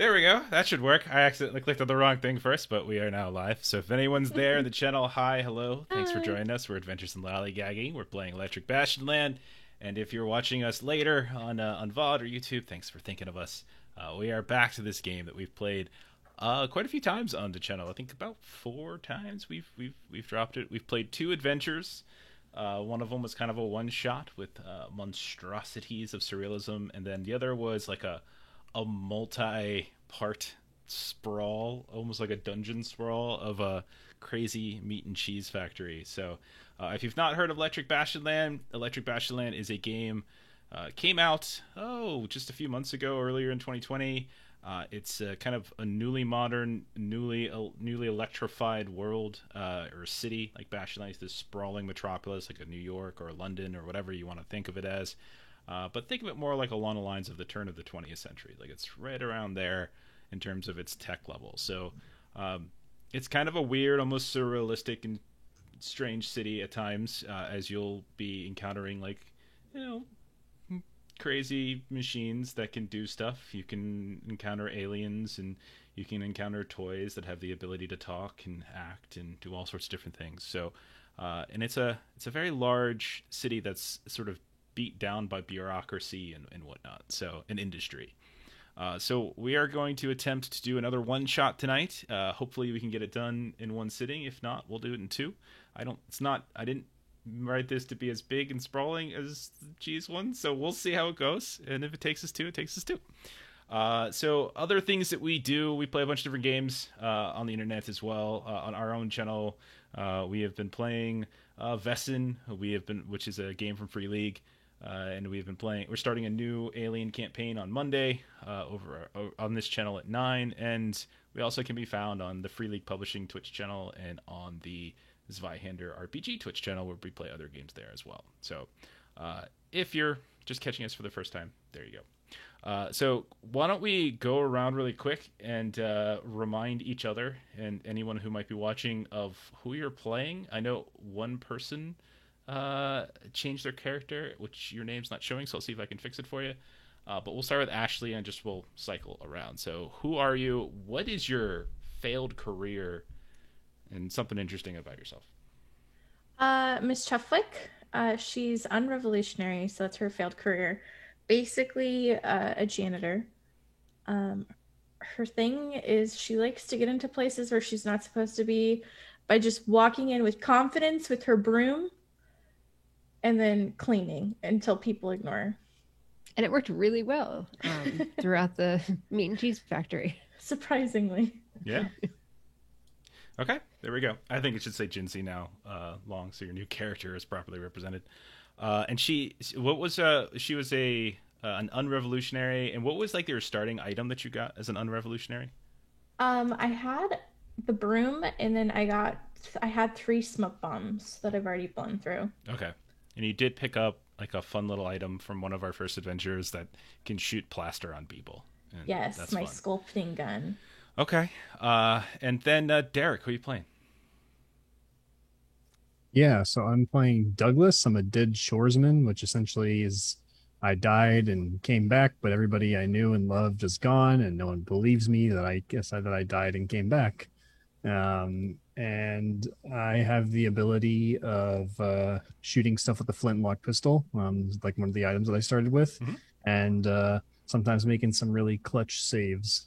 There we go. That should work. I accidentally clicked on the wrong thing first, but we are now live. So if anyone's there in the channel, hi, hello. Thanks for Hi. joining us. We're Adventures in Lollygagging. We're playing Electric Bastion Land. And if you're watching us later on VOD or YouTube, thanks for thinking of us. We are back to this game that we've played quite a few times on the channel. I think about 4 times we've dropped it. We've played 2 adventures. One of them was kind of a one-shot with monstrosities of surrealism, and then the other was like a multi-part sprawl, almost like a dungeon sprawl of a crazy meat and cheese factory. So if you've not heard of Electric Bastion Land is a game came out just a few months ago, earlier in 2020. It's kind of a newly modern, newly electrified world or city. Like Bastion Land is this sprawling metropolis, like a New York or London or whatever you want to think of it as. But think of it more like along the lines of the turn of the 20th century. Like it's right around there in terms of its tech level. So it's kind of a weird, almost surrealistic and strange city at times, as you'll be encountering like, you know, crazy machines that can do stuff. You can encounter aliens, and you can encounter toys that have the ability to talk and act and do all sorts of different things. So and it's a very large city that's sort of beat down by bureaucracy and whatnot, so an industry. So we are going to attempt to do another one shot tonight. Hopefully we can get it done in one sitting. If not, we'll do it in 2. I didn't write this to be as big and sprawling as the cheese one, so we'll see how it goes. And if it takes us 2, it takes us 2. So other things that we do, we play a bunch of different games on the internet as well. On our own channel, we have been playing Vessin, which is a game from Free League. And we're starting a new Alien campaign on Monday over on this channel at 9. And we also can be found on the Free League Publishing Twitch channel and on the Zweihander RPG Twitch channel, where we play other games there as well. So if you're just catching us for the first time, there you go. So why don't we go around really quick and remind each other and anyone who might be watching of who you're playing. I know one person change their character, which your name's not showing, so I'll see if I can fix it for you. But we'll start with Ashley and we'll cycle around. So who are you? What is your failed career? And something interesting about yourself. Miss Chufflick. She's unrevolutionary, so that's her failed career. Basically, a janitor. Her thing is she likes to get into places where she's not supposed to be by just walking in with confidence with her broom and then cleaning until people ignore her. And it worked really well throughout the meat and cheese factory. Surprisingly. Yeah. Okay, there we go. I think it should say Jinsey now, long, so your new character is properly represented. And she was an unrevolutionary, and what was like your starting item that you got as an unrevolutionary? I had the broom, and then I had 3 smoke bombs that I've already blown through. Okay. And you did pick up like a fun little item from one of our first adventures that can shoot plaster on people. And yes, that's my fun. sculpting gun. Okay. And then Derek, who are you playing? Yeah, so I'm playing Douglas. I'm a dead shoresman, which essentially is I died and came back, but everybody I knew and loved is gone, and no one believes me that I died and came back. And I have the ability of shooting stuff with the flintlock pistol, like one of the items that I started with, and sometimes making some really clutch saves.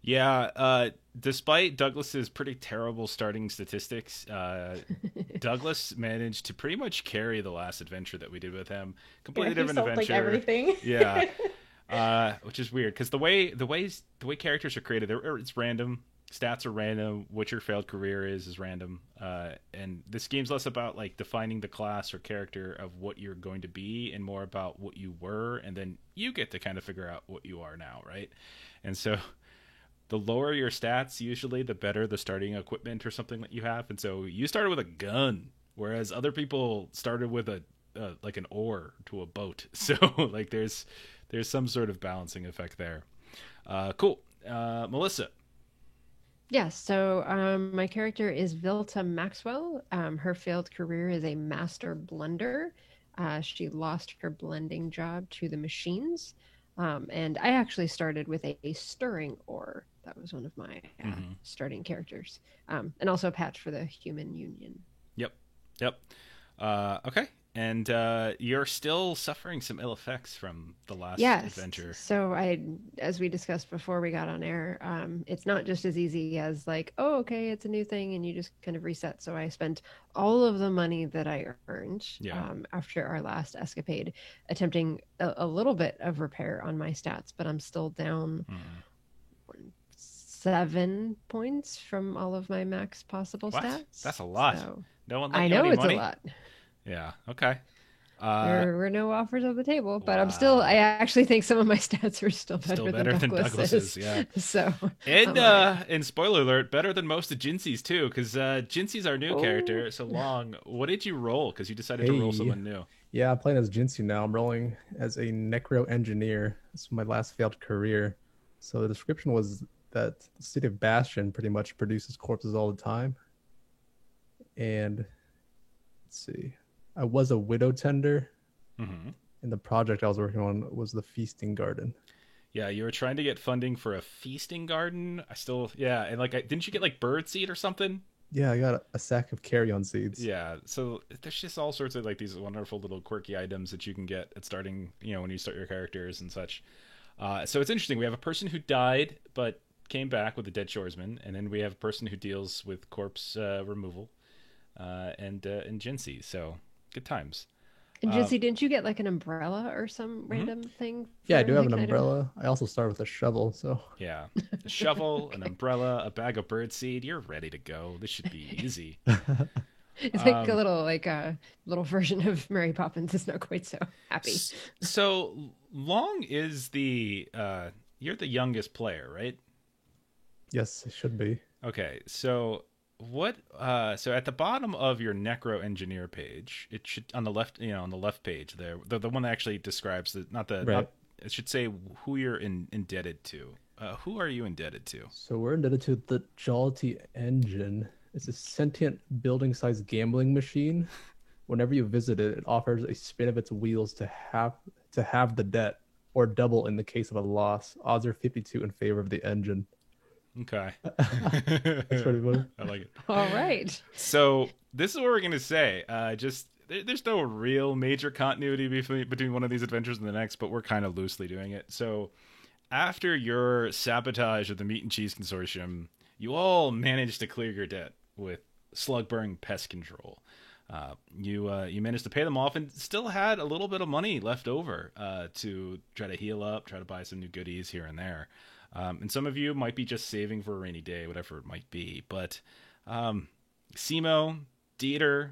Yeah, despite Douglas's pretty terrible starting statistics, Douglas managed to pretty much carry the last adventure that we did with him. Completely different adventure. Like everything. Yeah, which is weird because the way characters are created, it's random. Stats are random. What your failed career is random. And this game's less about like defining the class or character of what you're going to be, and more about what you were, and then you get to kind of figure out what you are now, right? And so the lower your stats, usually the better the starting equipment or something that you have. And so you started with a gun, whereas other people started with a like an oar to a boat. So like there's some sort of balancing effect there. Cool. Melissa. Yes, so my character is Vilta Maxwell. Her failed career is a master blender. She lost her blending job to the machines. And I actually started with a stirring ore. That was one of my starting characters, and also a patch for the Human Union. Yep. Yep. Okay. And you're still suffering some ill effects from the last Yes. adventure. So as we discussed before we got on air, it's not just as easy as like, oh, okay, it's a new thing, and you just kind of reset. So I spent all of the money that I earned after our last escapade, attempting a little bit of repair on my stats, but I'm still down 7 points from all of my max possible stats. That's a lot. So, no one. I know it's money? a lot. Yeah. Okay. There were no offers on the table, but I actually think some of my stats are still better than Douglas's. Yeah. So, and spoiler alert, better than most of Jinxie's too, because Jinxie's our new character. So Long, what did you roll? Because you decided to roll someone new. Yeah, I'm playing as Jinxie now. I'm rolling as a necro engineer. This is my last failed career. So the description was that the city of Bastion pretty much produces corpses all the time. And let's see. I was a widow tender, and the project I was working on was the feasting garden. Yeah, you were trying to get funding for a feasting garden. And didn't you get like bird seed or something? Yeah, I got a sack of carrion seeds. Yeah, so there's just all sorts of like these wonderful little quirky items that you can get at starting, when you start your characters and such. So it's interesting. We have a person who died but came back with a dead shoresman, and then we have a person who deals with corpse removal, and Jinxie. So. Good times. And Jinxie, didn't you get like an umbrella or some random thing? Yeah, I do have an umbrella. I also start with a shovel, so yeah, a shovel, an umbrella, a bag of birdseed. You're ready to go. This should be easy. It's like a little version of Mary Poppins is not quite so happy. So Long is you're the youngest player, right? Yes, it should be. Okay, so. So at the bottom of your necro engineer page, it should on the left page there, the one that actually describes it should say who you're indebted to. Who are you indebted to? So we're indebted to the Jollity Engine. It's a sentient building-sized gambling machine. Whenever you visit it, it offers a spin of its wheels to have the debt, or double in the case of a loss. Odds are 52 in favor of the engine. Okay. That's pretty funny. I like it. All right. So this is what we're going to say. There's no real major continuity between one of these adventures and the next, but we're kind of loosely doing it. So after your sabotage of the Meat and Cheese Consortium, you all managed to clear your debt with Slugburn Pest Control. You managed to pay them off and still had a little bit of money left over to try to heal up, try to buy some new goodies here and there. And some of you might be just saving for a rainy day, whatever it might be. But Simo, Dieter,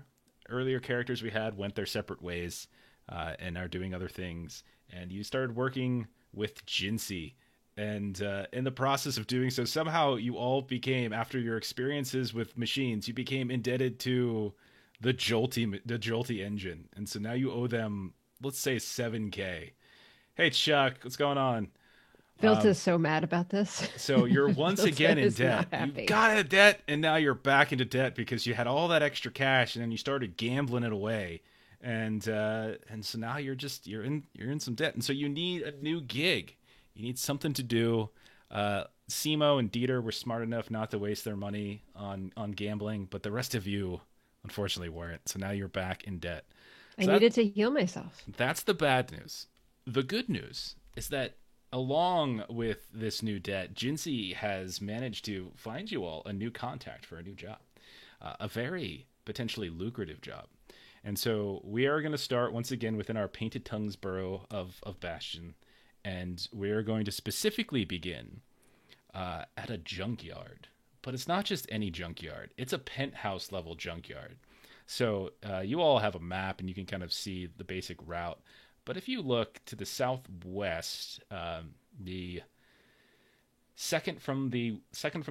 earlier characters we had went their separate ways and are doing other things. And you started working with Jinxie. And in the process of doing so, somehow you all became, after your experiences with machines, you became indebted to the Jolty engine. And so now you owe them, let's say, 7K. Hey, Chuck, what's going on? Vilta's so mad about this. So you're once again in debt. You got a debt, and now you're back into debt because you had all that extra cash, and then you started gambling it away, and so now you're in some debt, and so you need a new gig. You need something to do. Simo and Dieter were smart enough not to waste their money on gambling, but the rest of you, unfortunately, weren't. So now you're back in debt. I needed to heal myself. That's the bad news. The good news is that along with this new debt, Jinxie has managed to find you all a new contact for a new job, a very potentially lucrative job. And so we are going to start once again within our Painted Tongues borough of Bastion, and we are going to specifically begin at a junkyard. But it's not just any junkyard. It's a penthouse level junkyard. So you all have a map, and you can kind of see the basic route. But if you look to the southwest, the second from the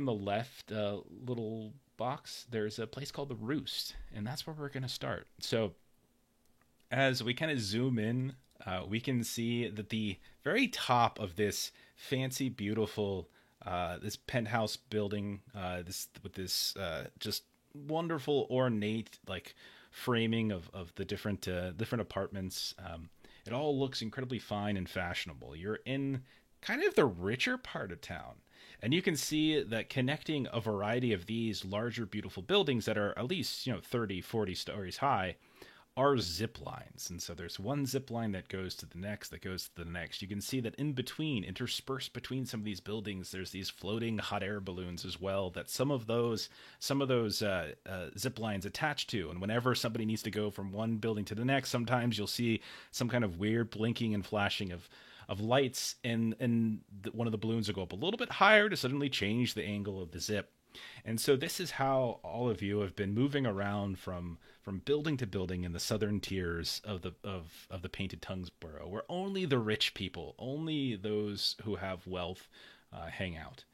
left little box, there's a place called the Roost, and that's where we're going to start. So as we kind of zoom in, we can see that the very top of this fancy, beautiful, this penthouse building, with this just wonderful, ornate, like framing of the different apartments. It all looks incredibly fine and fashionable. You're in kind of the richer part of town. And you can see that connecting a variety of these larger, beautiful buildings that are at least, 30, 40 stories high are zip lines. And so there's one zip line that goes to the next, that goes to the next. You can see that in between, interspersed between some of these buildings, there's these floating hot air balloons as well that some of those zip lines attach to. And whenever somebody needs to go from one building to the next, sometimes you'll see some kind of weird blinking and flashing of lights, and one of the balloons will go up a little bit higher to suddenly change the angle of the zip. And so this is how all of you have been moving around from building to building in the southern tiers of the Painted Tongues Borough, where only the rich people, only those who have wealth, hang out.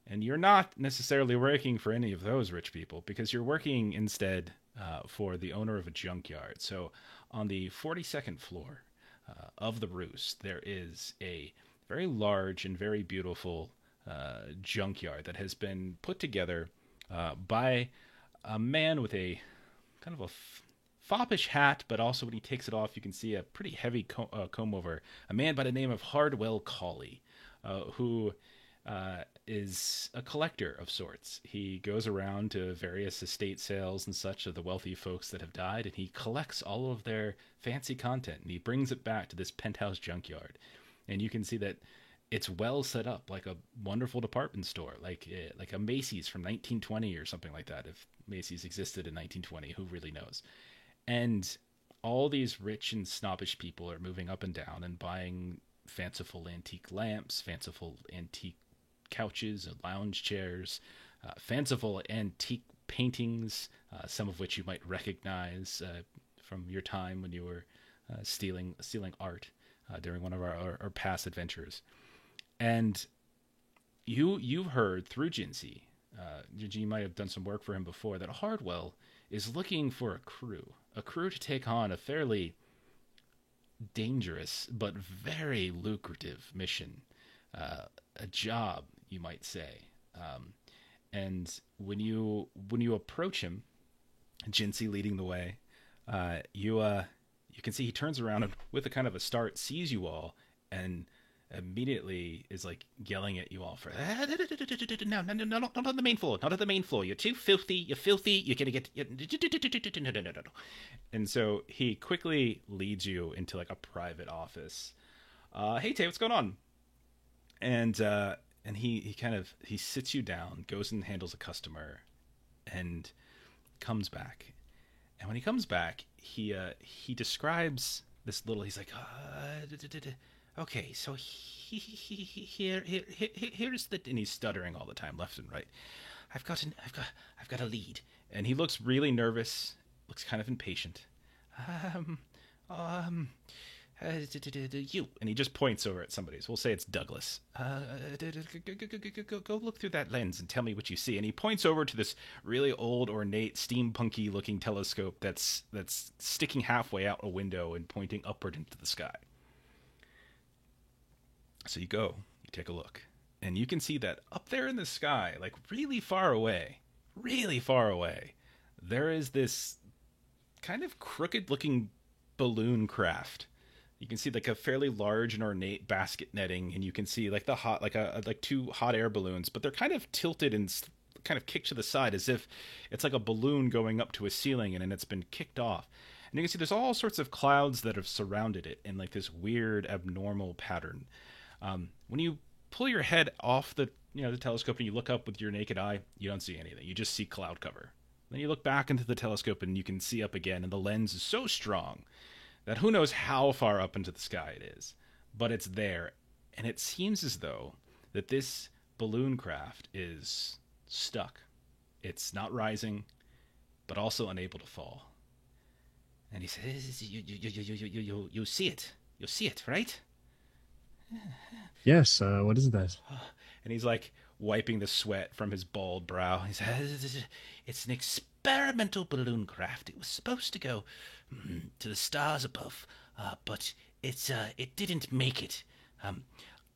And you're not necessarily working for any of those rich people, because you're working instead for the owner of a junkyard. So on the 42nd floor of the Roost, there is a very large and very beautiful junkyard that has been put together by a man with a kind of a foppish hat, but also when he takes it off, you can see a pretty heavy comb over. A man by the name of Hardwell Cawley, who is a collector of sorts. He goes around to various estate sales and such of the wealthy folks that have died, and he collects all of their fancy content, and he brings it back to this penthouse junkyard. And you can see that it's well set up, like a wonderful department store, like a Macy's from 1920 or something like that. If Macy's existed in 1920, who really knows? And all these rich and snobbish people are moving up and down and buying fanciful antique lamps, fanciful antique couches and lounge chairs, fanciful antique paintings, some of which you might recognize from your time when you were stealing art during one of our past adventures. And you've heard through Jinsey, you might have done some work for him before, that Hardwell is looking for a crew to take on a fairly dangerous but very lucrative mission, a job, you might say. And when you approach him, Jinsey leading the way, you can see he turns around and with a kind of a start sees you all and immediately is like yelling at you all for no, not on the main floor, not at the main floor. You're too filthy. You're gonna get no. And so he quickly leads you into like a private office. Hey Tay, what's going on? And he sits you down, goes and handles a customer, and comes back. And when he comes back, he describes this little. He's like, okay, so here's the, and he's stuttering all the time, left and right. I've got a lead, and he looks really nervous, looks kind of impatient. You, and he just points over at somebody. So we'll say it's Douglas. Go look through that lens and tell me what you see. And he points over to this really old, ornate, steampunky looking telescope that's sticking halfway out a window and pointing upward into the sky. So you take a look, and you can see that up there in the sky, like really far away, there is this kind of crooked-looking balloon craft. You can see like a fairly large and ornate basket netting, and you can see like two hot air balloons, but they're kind of tilted and kind of kicked to the side as if it's like a balloon going up to a ceiling and it's been kicked off. And you can see there's all sorts of clouds that have surrounded it in like this weird, abnormal pattern. When you pull your head off the telescope and you look up with your naked eye, you don't see anything. You just see cloud cover. Then you look back into the telescope and you can see up again, and the lens is so strong that who knows how far up into the sky it is, but it's there. And it seems as though that this balloon craft is stuck. It's not rising, but also unable to fall. And he says, you see it. You see it, right? Yes, what is that? And he's like wiping the sweat from his bald brow. He says, it's an experimental balloon craft. It was supposed to go to the stars above, but it didn't make it.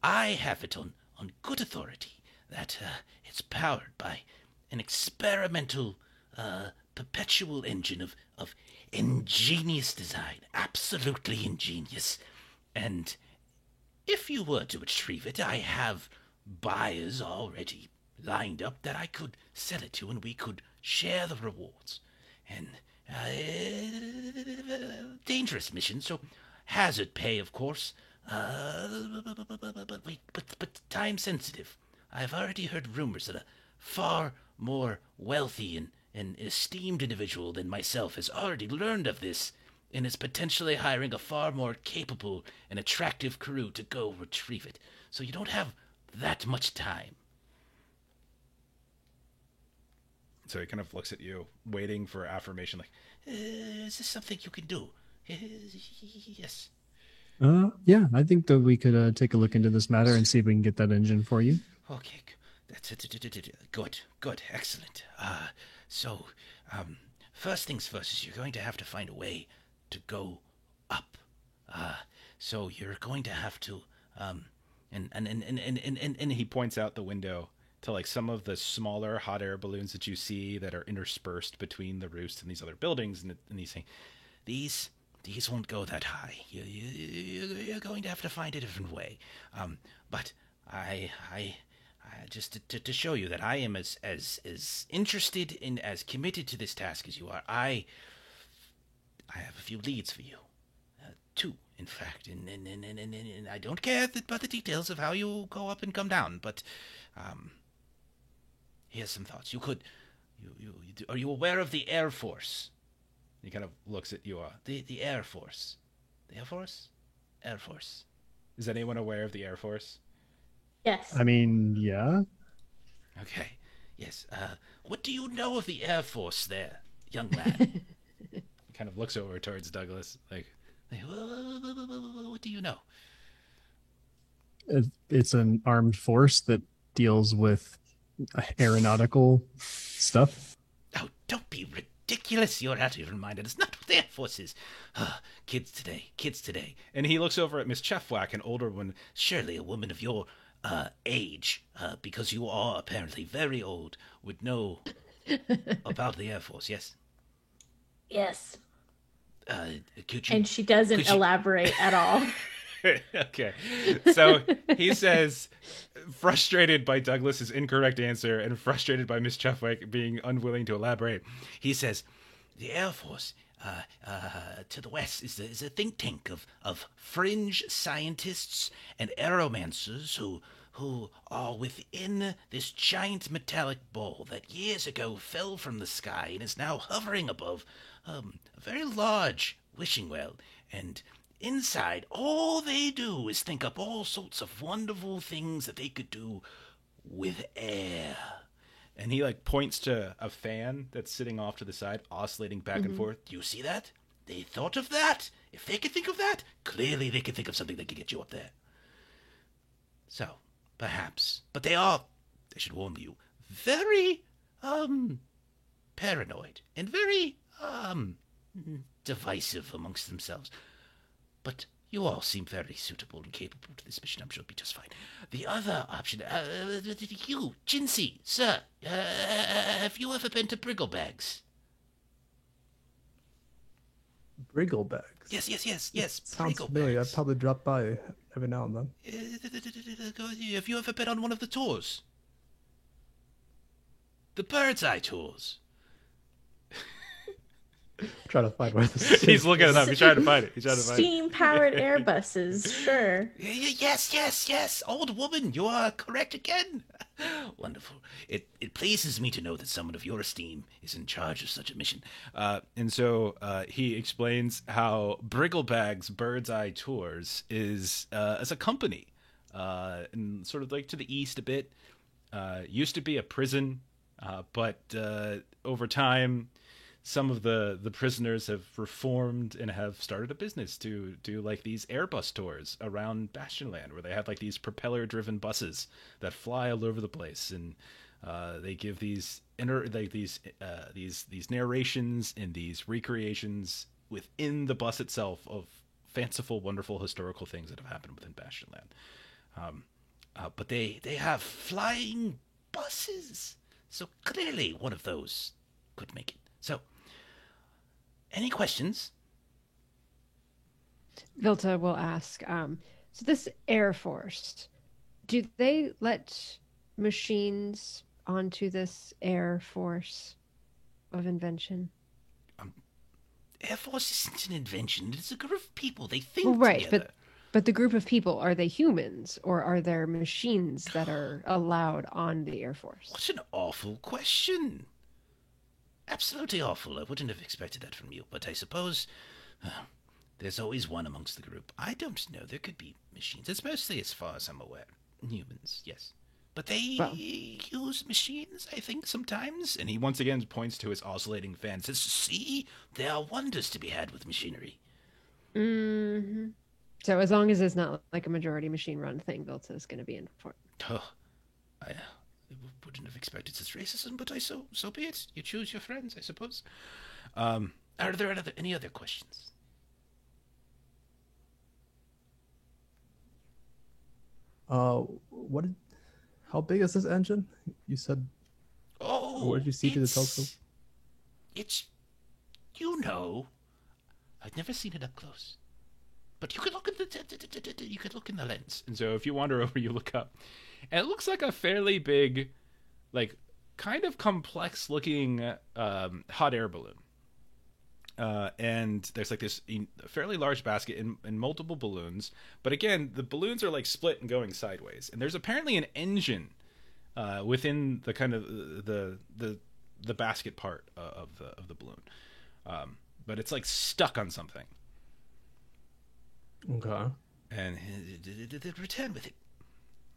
I have it on good authority that it's powered by an experimental perpetual engine of ingenious design, absolutely ingenious. And if you were to retrieve it, I have buyers already lined up that I could sell it to, and we could share the rewards. And dangerous mission, so hazard pay, of course. But time sensitive. I've already heard rumors that a far more wealthy and esteemed individual than myself has already learned of this and is potentially hiring a far more capable and attractive crew to go retrieve it. So you don't have that much time. So he kind of looks at you, waiting for affirmation, like, is this something you can do? Yes. Yeah, I think that we could take a look into this matter and see if we can get that engine for you. Okay, that's it. Good, excellent. So, first things first is you're going to have to find a way to go up. So you're going to have to, and he points out the window to like some of the smaller hot air balloons that you see that are interspersed between the roost and these other buildings, and he's saying, these won't go that high. You're going to have to find a different way. But I just to show you that I am as interested and as committed to this task as you are. I have a few leads for you. Two, in fact, and I don't care about the details of how you go up and come down, but here's some thoughts. Are you aware of the Air Force? He kind of looks at you. The Air Force. The Air Force? Air Force. Is anyone aware of the Air Force? Yes. I mean, yeah. Okay. Yes. What do you know of the Air Force there, young lad? He kind of looks over towards Douglas, like, what do you know? It's an armed force that deals with aeronautical stuff. Oh, don't be ridiculous. You're out of your mind. It's not what the Air Force is. Kids today. And he looks over at Miss Chefwack, an older one. Surely a woman of your age, because you are apparently very old, would know about the Air Force, yes? Yes. Could you, and she doesn't elaborate at all. Okay. So he says, frustrated by Douglas's incorrect answer and frustrated by Miss Chefwick being unwilling to elaborate, he says, the Air Force to the west is a think tank of fringe scientists and aeromancers who are within this giant metallic ball that years ago fell from the sky and is now hovering above a very large wishing well. And inside, all they do is think up all sorts of wonderful things that they could do with air. And he like points to a fan that's sitting off to the side, oscillating back and forth. Do you see that? They thought of that. If they could think of that, clearly they could think of something that could get you up there. So, perhaps. But they are, I should warn you, very, paranoid and very, divisive amongst themselves. But you all seem very suitable and capable to this mission. I'm sure it'll be just fine. The other option, you, Jinsey, sir, have you ever been to Brigglebags? Brigglebags? Yes. Sounds familiar. I've probably dropped by every now and then. Have you ever been on one of the tours? The Bird's Eye tours. Trying to find where this is. He's looking it up. He's trying to find it. Steam-powered Airbuses, sure. Yes. Old woman, you are correct again. Wonderful. It pleases me to know that someone of your esteem is in charge of such a mission. And so he explains how Brigglebags Bird's Eye Tours is as a company, and sort of like to the east a bit. Used to be a prison, but over time, some of the prisoners have reformed and have started a business to do like these Airbus tours around Bastionland, where they have like these propeller-driven buses that fly all over the place, and they give these these narrations and these recreations within the bus itself of fanciful, wonderful historical things that have happened within Bastionland. But they have flying buses, so clearly one of those could make it. So, any questions? Vilta will ask, so this Air Force, do they let machines onto this Air Force of invention? Air Force isn't an invention. It's a group of people. They think well, right, together. But the group of people, are they humans or are there machines that are allowed on the Air Force? What an awful question. Absolutely awful. I wouldn't have expected that from you, but I suppose there's always one amongst the group. I don't know. There could be machines. It's mostly, as far as I'm aware, humans, yes. But they use machines, I think, sometimes. And he once again points to his oscillating fan. Says, see, there are wonders to be had with machinery. Mm-hmm. So as long as it's not like a majority machine run thing, Vilta is going to be in for it. Oh, I wouldn't have expected such racism, but so be it. You choose your friends, I suppose. Are there any other questions? How big is this engine? You said. Oh, where did you see to the telescope? It's, I've never seen it up close. But you could look at you could look in the lens. And so if you wander over, you look up. And it looks like a fairly big, like, kind of complex-looking hot air balloon. And there's like this fairly large basket in multiple balloons. But again, the balloons are like split and going sideways. And there's apparently an engine within the kind of the basket part of the balloon. But it's like stuck on something. Okay. And return with it.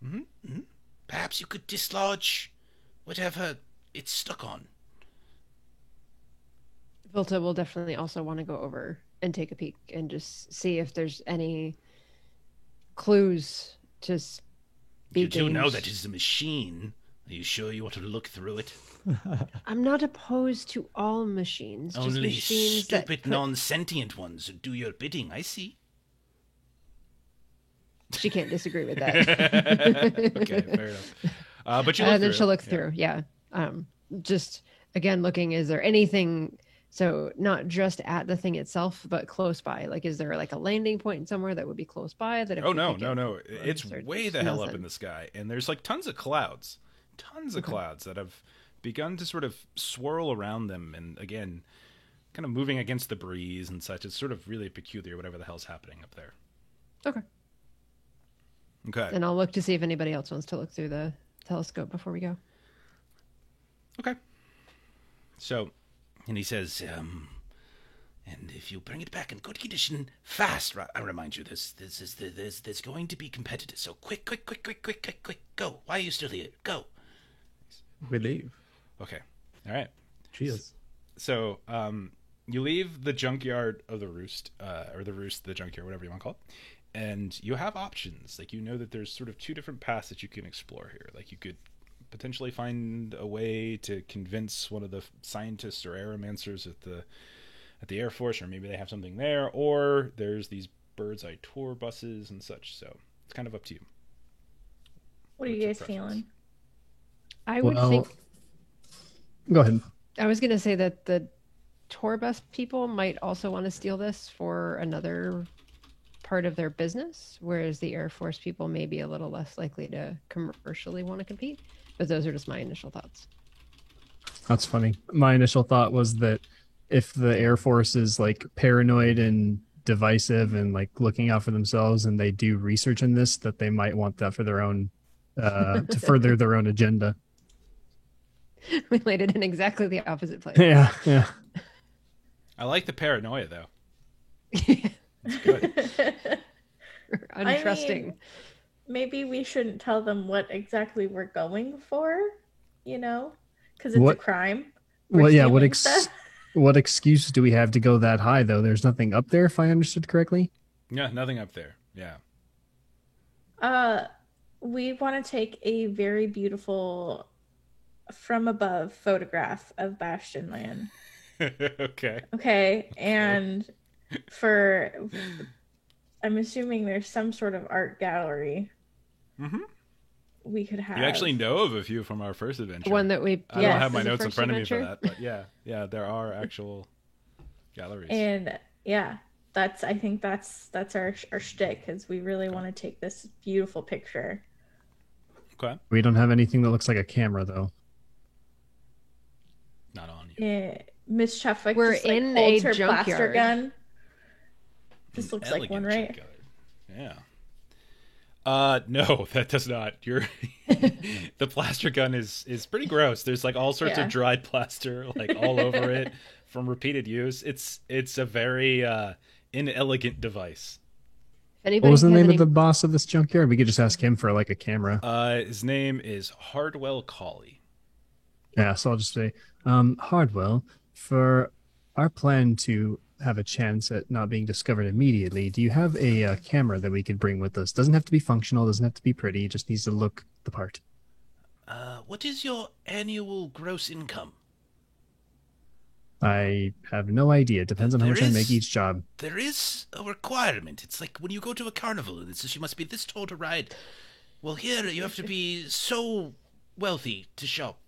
Mm-hmm. Mm-hmm. Perhaps you could dislodge whatever it's stuck on. Vilta will definitely also want to go over and take a peek and just see if there's any clues to speak. You do know that it's a machine. Are you sure you want to look through it? I'm not opposed to all machines. Only just machines stupid, non-sentient ones who do your bidding. I see. She can't disagree with that. Okay, fair enough. But you look and then through. She'll look through. Yeah. Just again looking. Is there anything? So not just at the thing itself, but close by. Like, is there like a landing point somewhere that would be close by? That if no. It's way the hell up in the sky, and there's like tons of clouds that have begun to sort of swirl around them, and again, kind of moving against the breeze and such. It's sort of really peculiar, whatever the hell's happening up there. Okay. And I'll look to see if anybody else wants to look through the telescope before we go. Okay. So, and he says, and if you bring it back in good condition, fast. I remind you, there's going to be competitors. So quick, go. Why are you still here? Go. We leave. Okay. All right. Cheers. So, you leave the junkyard of the Roost, or the Roost, the junkyard, whatever you want to call it. And you have options. Like, you know that there's sort of two different paths that you can explore here. Like, you could potentially find a way to convince one of the scientists or aeromancers at the Air Force, or maybe they have something there, or there's these bird's eye tour buses and such. So it's kind of up to you. What are you guys feeling? I would think. Go ahead. I was going to say that the tour bus people might also want to steal this for another part of their business, whereas the Air Force people may be a little less likely to commercially want to compete. But those are just my initial thoughts. That's funny. My initial thought was that if the Air Force is like paranoid and divisive and like looking out for themselves, and they do research in this, that they might want that for their own to further their own agenda. We laid it in exactly the opposite place. Yeah. I like the paranoia, though. It's good. Untrusting. I mean, maybe we shouldn't tell them what exactly we're going for, because it's a crime. What excuse do we have to go that high, though? There's nothing up there, if I understood correctly. Yeah, nothing up there. Yeah. We want to take a very beautiful from above photograph of Bastion Land. Okay, and I'm assuming there's some sort of art gallery. Mm-hmm. we could have. You actually know of a few from our first adventure. One that we I don't have my was the notes in first front adventure. of me for that, but yeah, there are actual galleries. And yeah, I think that's our shtick, because we really want to take this beautiful picture. Okay. We don't have anything that looks like a camera, though. Not on you. Yeah, Miss Chefwick We're just, like, in holds a her plaster junkyard. gun. This An looks like one, elegant right? junkyard. Yeah. No, that does not. The plaster gun is pretty gross. There's like all sorts Yeah. of dried plaster like all over it from repeated use. It's a very inelegant device. If anybody What was the has name any- of the boss of this junkyard? We could just ask him for like a camera. His name is Hardwell Colley. Yeah, so I'll just say, Hardwell, for our plan to have a chance at not being discovered immediately, do you have a camera that we could bring with us? Doesn't have to be functional, doesn't have to be pretty, it just needs to look the part. What is your annual gross income? I have no idea. It depends on how There much I make is- each job. There is a requirement. It's like when you go to a carnival and it says you must be this tall to ride. Well, here you have to be so wealthy to shop.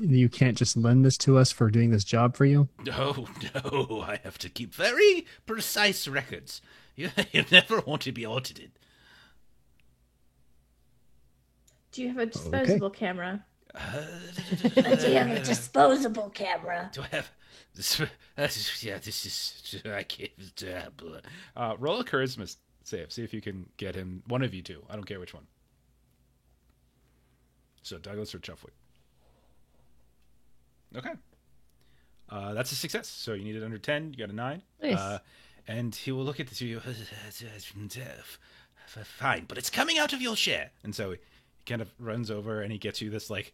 You can't just lend this to us for doing this job for you? No, no, I have to keep very precise records. You never want to be audited. Do you have a disposable camera? Do you have a disposable camera? Do I have this? Yeah, this is. I can't. Roll a charisma save. See if you can get him. One of you two. I don't care which one. So Douglas or Chuffwick. Okay. That's a success. So you needed under 10. You got a 9. Nice. And he will look at the two. Fine, but it's coming out of your share. And so he kind of runs over and he gets you this, like,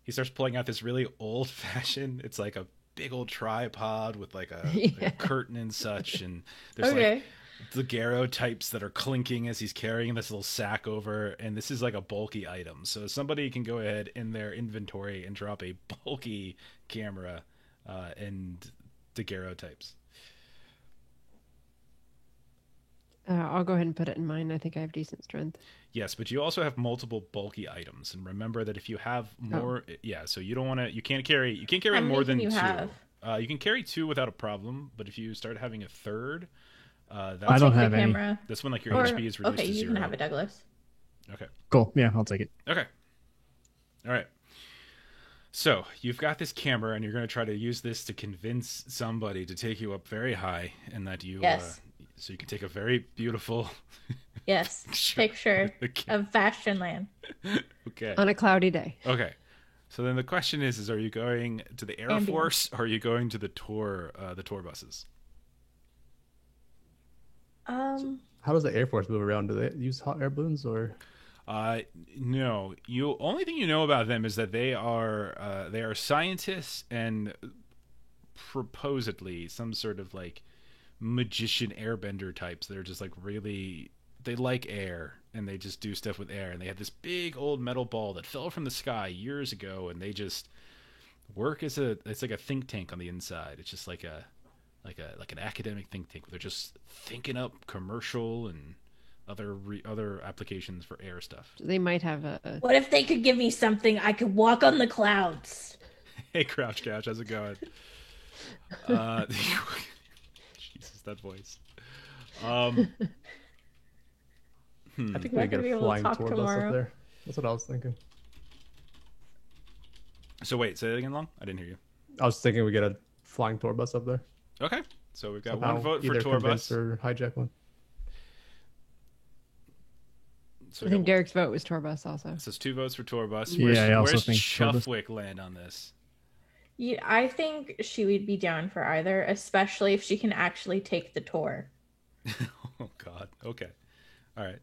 he starts pulling out this really old fashioned, it's like a big old tripod with like a, like a curtain and such. And there's like daguerreotypes that are clinking as he's carrying this little sack over. And this is like a bulky item. So somebody can go ahead in their inventory and drop a bulky camera and daguerreotypes. I'll go ahead and put it in mine. I think I have decent strength. Yes, but you also have multiple bulky items, and remember that if you have more, so you don't want to. You can't carry How more many than can you 2. have? You can carry 2 without a problem, but if you start having a third, that's I don't Take the have any. camera. that's when like your Or- HP is reduced okay, to you 0. can have it, Douglas. Okay. Cool. Yeah, I'll take it. Okay. All right. So you've got this camera, and you're going to try to use this to convince somebody to take you up very high, and that you, Yes. so you can take a very beautiful. Yes, Sure. picture Okay. of Bastionland. Okay. On a cloudy day. Okay. So then the question is are you going to the Air Ambient. Force or are you going to the tour buses? How does the Air Force move around? Do they use hot air balloons or? No. Only thing you know about them is that they are scientists and proposedly some sort of like magician airbender types that are just like really, they like air and they just do stuff with air, and they have this big old metal ball that fell from the sky years ago, and they just work it's like a think tank on the inside. It's just like an academic think tank where they're just thinking up commercial and other applications for air stuff. They might have a What if they could give me something I could walk on the clouds? Hey, Crouch Couch, how's it going? Jesus, that voice. I think Not we get gonna be a able to flying talk tour bus tomorrow. up there. That's what I was thinking. So wait, say that again, Long? I didn't hear you. I was thinking we get a flying tour bus up there. Okay, so we've got Somehow one vote for either tour convince bus. or hijack one. So I think Derek's vote was tour bus also. it says 2 votes for tour bus. Yeah, I also where's think tour bus. Chuffwick land on this? Yeah, I think she would be down for either, especially if she can actually take the tour. Oh God. Okay. All right.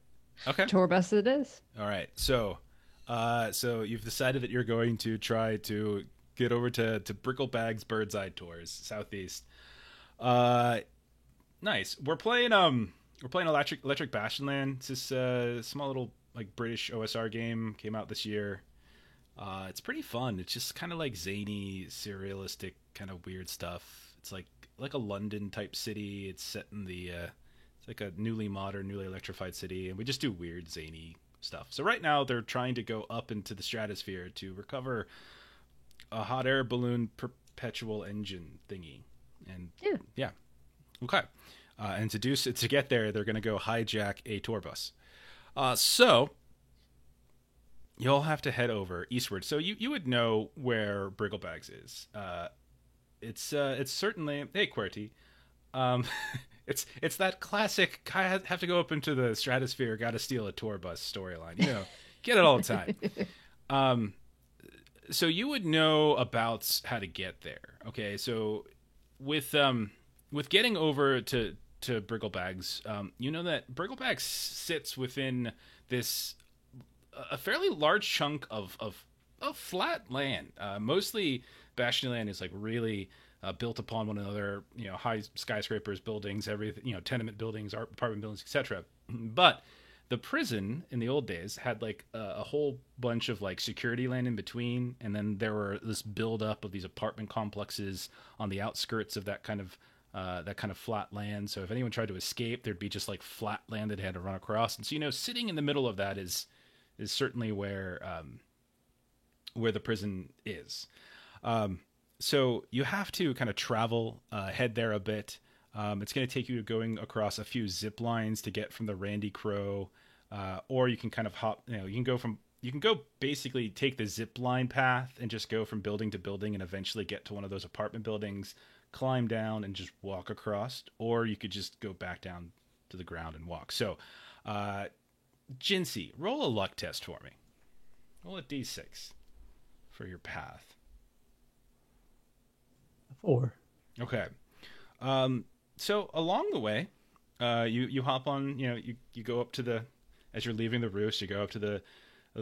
Okay. Tour bus it is. All right. So you've decided that you're going to try to get over to Bricklebag's Bird's Eye Tours Southeast. Nice. We're playing Electric Bastionland. It's this small little like British OSR game, came out this year. It's pretty fun. It's just kind of like zany, surrealistic kind of weird stuff. It's like a London type city. It's set in the It's like a newly modern, newly electrified city, and we just do weird, zany stuff. So right now they're trying to go up into the stratosphere to recover a hot air balloon perpetual engine thingy. And yeah. Okay. And to get there, they're going to go hijack a tour bus. So you'll have to head over eastward. So you would know where Brigglebags is. It's certainly, hey QWERTY, it's that classic have to go up into the stratosphere, got to steal a tour bus storyline. You know, get it all the time. So you would know about how to get there. Okay, so with getting over to Brigglebags, you know that Brigglebags sits within this a fairly large chunk of flat land. Mostly Bastion land is like really built upon one another. You know, high skyscrapers, buildings, everything. You know, tenement buildings, apartment buildings, etc. But the prison in the old days had like a whole bunch of like security land in between, and then there were this build up of these apartment complexes on the outskirts of that kind of flat land. So if anyone tried to escape, there'd be just like flat land that they had to run across. And so, you know, sitting in the middle of that is certainly where the prison is. So you have to kind of travel, head there a bit. It's going to take you going across a few zip lines to get from the Randy Crow, or you can kind of hop. You know, you can go basically take the zip line path and just go from building to building and eventually get to one of those apartment buildings, climb down and just walk across, or you could just go back down to the ground and walk. So, Jinsey, roll a luck test for me. Roll a d6 for your path. 4. Okay. So along the way, you hop on, you know, you go up to as you're leaving the roost, you go up to the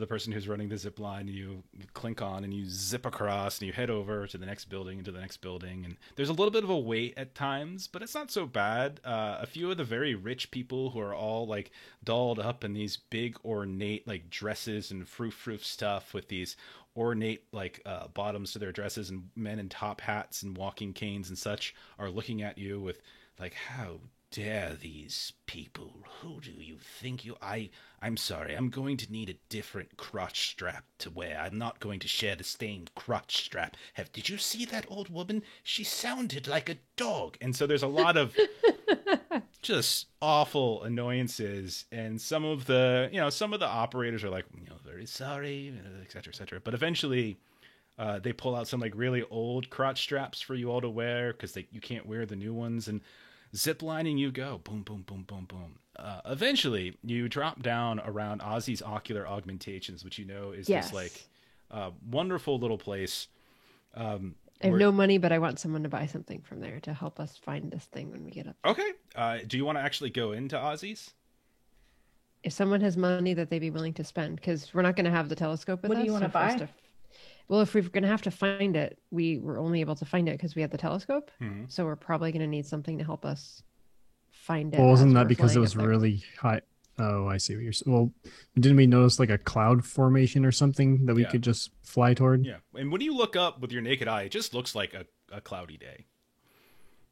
person who's running the zip line, you clink on and you zip across and you head over to the next building and to the next building. And there's a little bit of a wait at times, but it's not so bad. A few of the very rich people who are all like dolled up in these big ornate like dresses and frou-frou stuff with these ornate like bottoms to their dresses, and men in top hats and walking canes and such are looking at you with like, how dare these people? Who do you think you... I'm sorry, I'm going to need a different crotch strap to wear. I'm not going to share the same crotch strap. Did you see that old woman? She sounded like a dog. And so there's a lot of just awful annoyances, and some of the operators are like, you know, very sorry, et cetera, et cetera. But eventually they pull out some like really old crotch straps for you all to wear because you can't wear the new ones, and zip lining you go. Boom, boom, boom, boom, boom. Eventually, you drop down around Ozzy's Ocular Augmentations, which you know is this like wonderful little place. I have no money, but I want someone to buy something from there to help us find this thing when we get up. Okay. Do you want to actually go into Ozzy's? If someone has money that they'd be willing to spend, because we're not going to have the telescope with us. What do you want to buy? Well, if we're going to have to find it, we were only able to find it because we had the telescope. Mm-hmm. So we're probably going to need something to help us find it. Well, wasn't that because it was really high? Oh, I see what you're saying. Well, didn't we notice like a cloud formation or something that we could just fly toward? Yeah. And when you look up with your naked eye, it just looks like a cloudy day.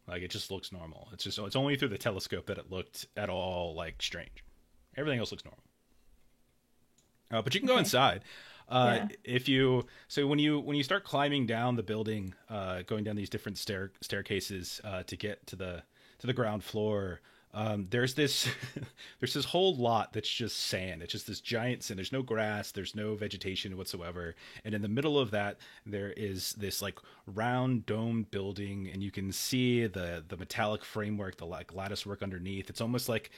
Like, it just looks normal. It's only through the telescope that it looked at all like strange. Everything else looks normal. But you can go inside. When you start climbing down the building, going down these different staircases to get to the ground floor, there's this whole lot that's just sand. It's just this giant sand. There's no grass. There's no vegetation whatsoever. And in the middle of that, there is this like round domed building, and you can see the metallic framework, the like lattice work underneath. It's almost like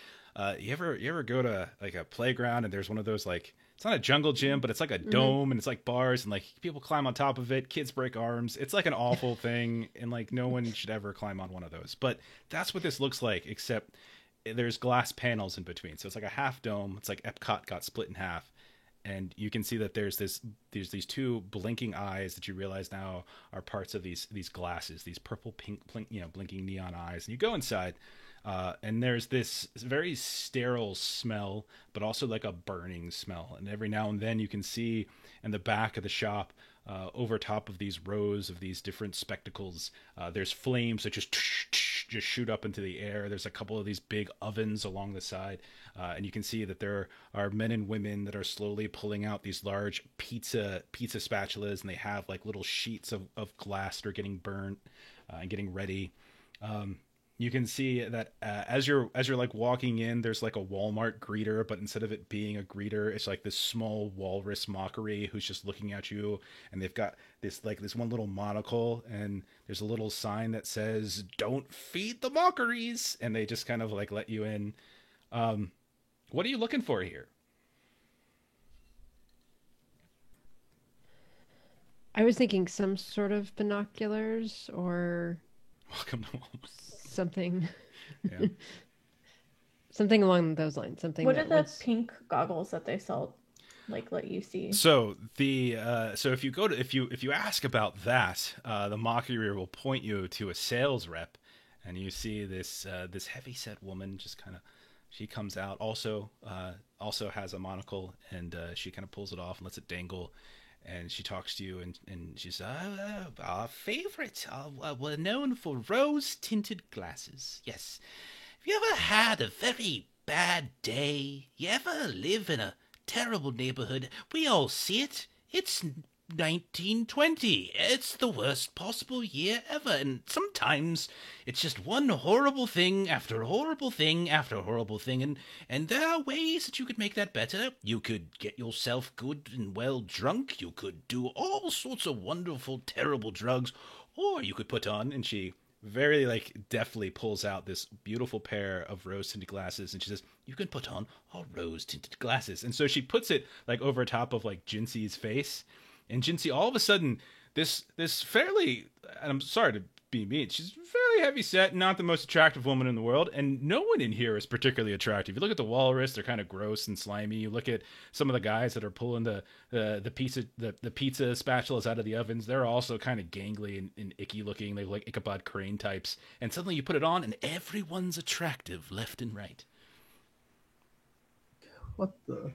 you ever go to like a playground and there's one of those like, it's not a jungle gym, but it's like a dome, and it's like bars, and like people climb on top of it. Kids break arms. It's like an awful thing, and like no one should ever climb on one of those. But that's what this looks like, except there's glass panels in between. So it's like a half dome. It's like Epcot got split in half, and you can see that there's these two blinking eyes that you realize now are parts of these glasses, these purple pink blinking neon eyes. And you go inside. And there's this very sterile smell, but also like a burning smell. And every now and then you can see in the back of the shop, over top of these rows of these different spectacles, there's flames that just just shoot up into the air. There's a couple of these big ovens along the side, and you can see that there are men and women that are slowly pulling out these large pizza spatulas, and they have like little sheets of glass that are getting burnt and getting ready. You can see that as you're like walking in, there's like a Walmart greeter, but instead of it being a greeter, it's like this small walrus mockery who's just looking at you, and they've got this one little monocle, and there's a little sign that says "Don't feed the mockeries," and they just kind of like let you in. What are you looking for here? I was thinking some sort of binoculars or Welcome to Walmart. Something. Yeah. Something along those lines. Something. What are the pink goggles that they sell? Like let you see. So if you ask about that, the mockery will point you to a sales rep, and you see this heavy set woman just kind of. She comes out, also has a monocle, and she kind of pulls it off and lets it dangle. And she talks to you, and she's our favorite. We're known for rose-tinted glasses. Yes. Have you ever had a very bad day? You ever live in a terrible neighborhood? We all see it. It's 1920. It's the worst possible year ever, and sometimes it's just one horrible thing after a horrible thing after a horrible thing, and there are ways that you could make that better. You could get yourself good and well drunk. You could do all sorts of wonderful, terrible drugs, or you could put on, and she very deftly pulls out this beautiful pair of rose-tinted glasses, and she says, "You can put on our rose-tinted glasses." And so she puts it over top of Jinsey's face. And Jinsey, all of a sudden, this fairly, and I'm sorry to be mean, she's fairly heavy set, not the most attractive woman in the world, and no one in here is particularly attractive. You look at the walrus; they're kind of gross and slimy. You look at some of the guys that are pulling the pizza spatulas out of the ovens; they're also kind of gangly and icky looking. They look like Ichabod Crane types. And suddenly, you put it on, and everyone's attractive left and right. What the?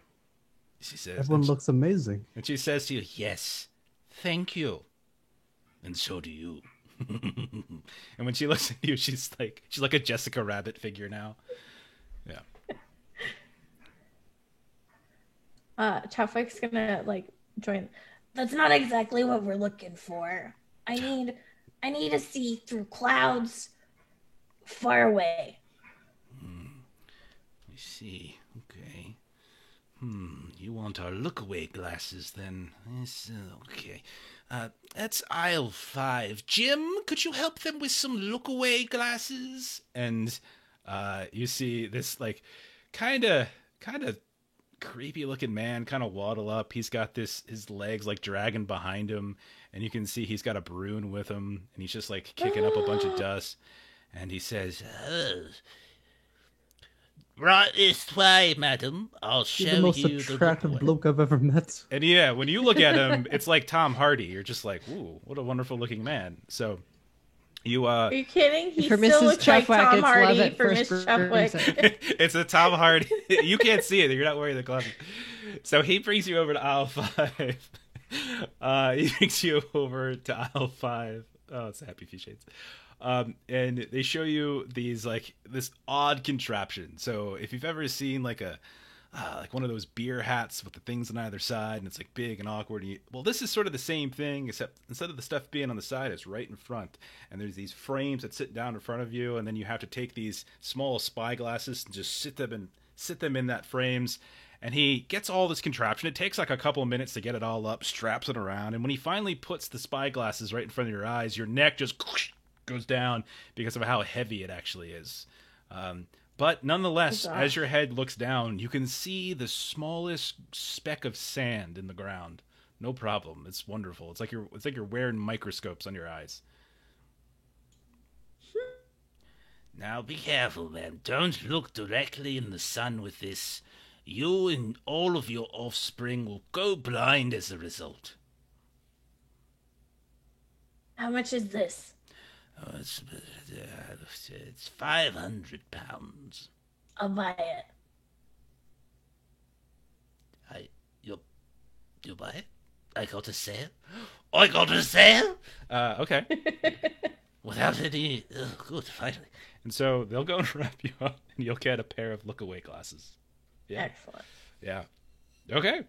She says, everyone looks amazing. And she says to you, "Yes, thank you. And so do you." And when she looks at you, she's like a Jessica Rabbit figure now. Yeah. Chafwick's gonna join. That's not exactly what we're looking for. I need to see through clouds far away. I see. Okay. You want our look-away glasses, then? Yes, okay. That's aisle 5. Jim, could you help them with some look-away glasses? And you see this, kind of creepy-looking man kind of waddle up. He's got his legs, dragging behind him, and you can see he's got a broom with him, and he's just, kicking up a bunch of dust. And he says, "Right this way, madam. I'll show you the most attractive bloke I've ever met." And yeah, when you look at him, it's like Tom Hardy. You're just like, ooh, what a wonderful looking man. So you Are you kidding? He for still Mrs. looks like Chuffwick, Tom it's Hardy love at for first Miss broom Chuffwick. It's a Tom Hardy. You can't see it. You're not wearing the glasses. So he brings you over to aisle 5. He brings you over to aisle 5. Oh, it's a happy few shades. And they show you these this odd contraption. So if you've ever seen one of those beer hats with the things on either side, and it's big and awkward. Well, this is sort of the same thing, except instead of the stuff being on the side, it's right in front. And there's these frames that sit down in front of you, and then you have to take these small spy glasses and just sit them in that frames. And he gets all this contraption. It takes a couple of minutes to get it all up, straps it around, and when he finally puts the spy glasses right in front of your eyes, your neck just goes down because of how heavy it actually is. But nonetheless, as your head looks down, you can see the smallest speck of sand in the ground. No problem. It's wonderful. It's like you're wearing microscopes on your eyes. Now be careful, man. Don't look directly in the sun with this. You and all of your offspring will go blind as a result. How much is this? Oh, it's 500 pounds. I'll buy it. You buy it? I got a sale. I got a sale. Okay. without any... good, finally. And so they'll go and wrap you up, and you'll get a pair of look-away glasses. Yeah. Excellent. Yeah. Okay.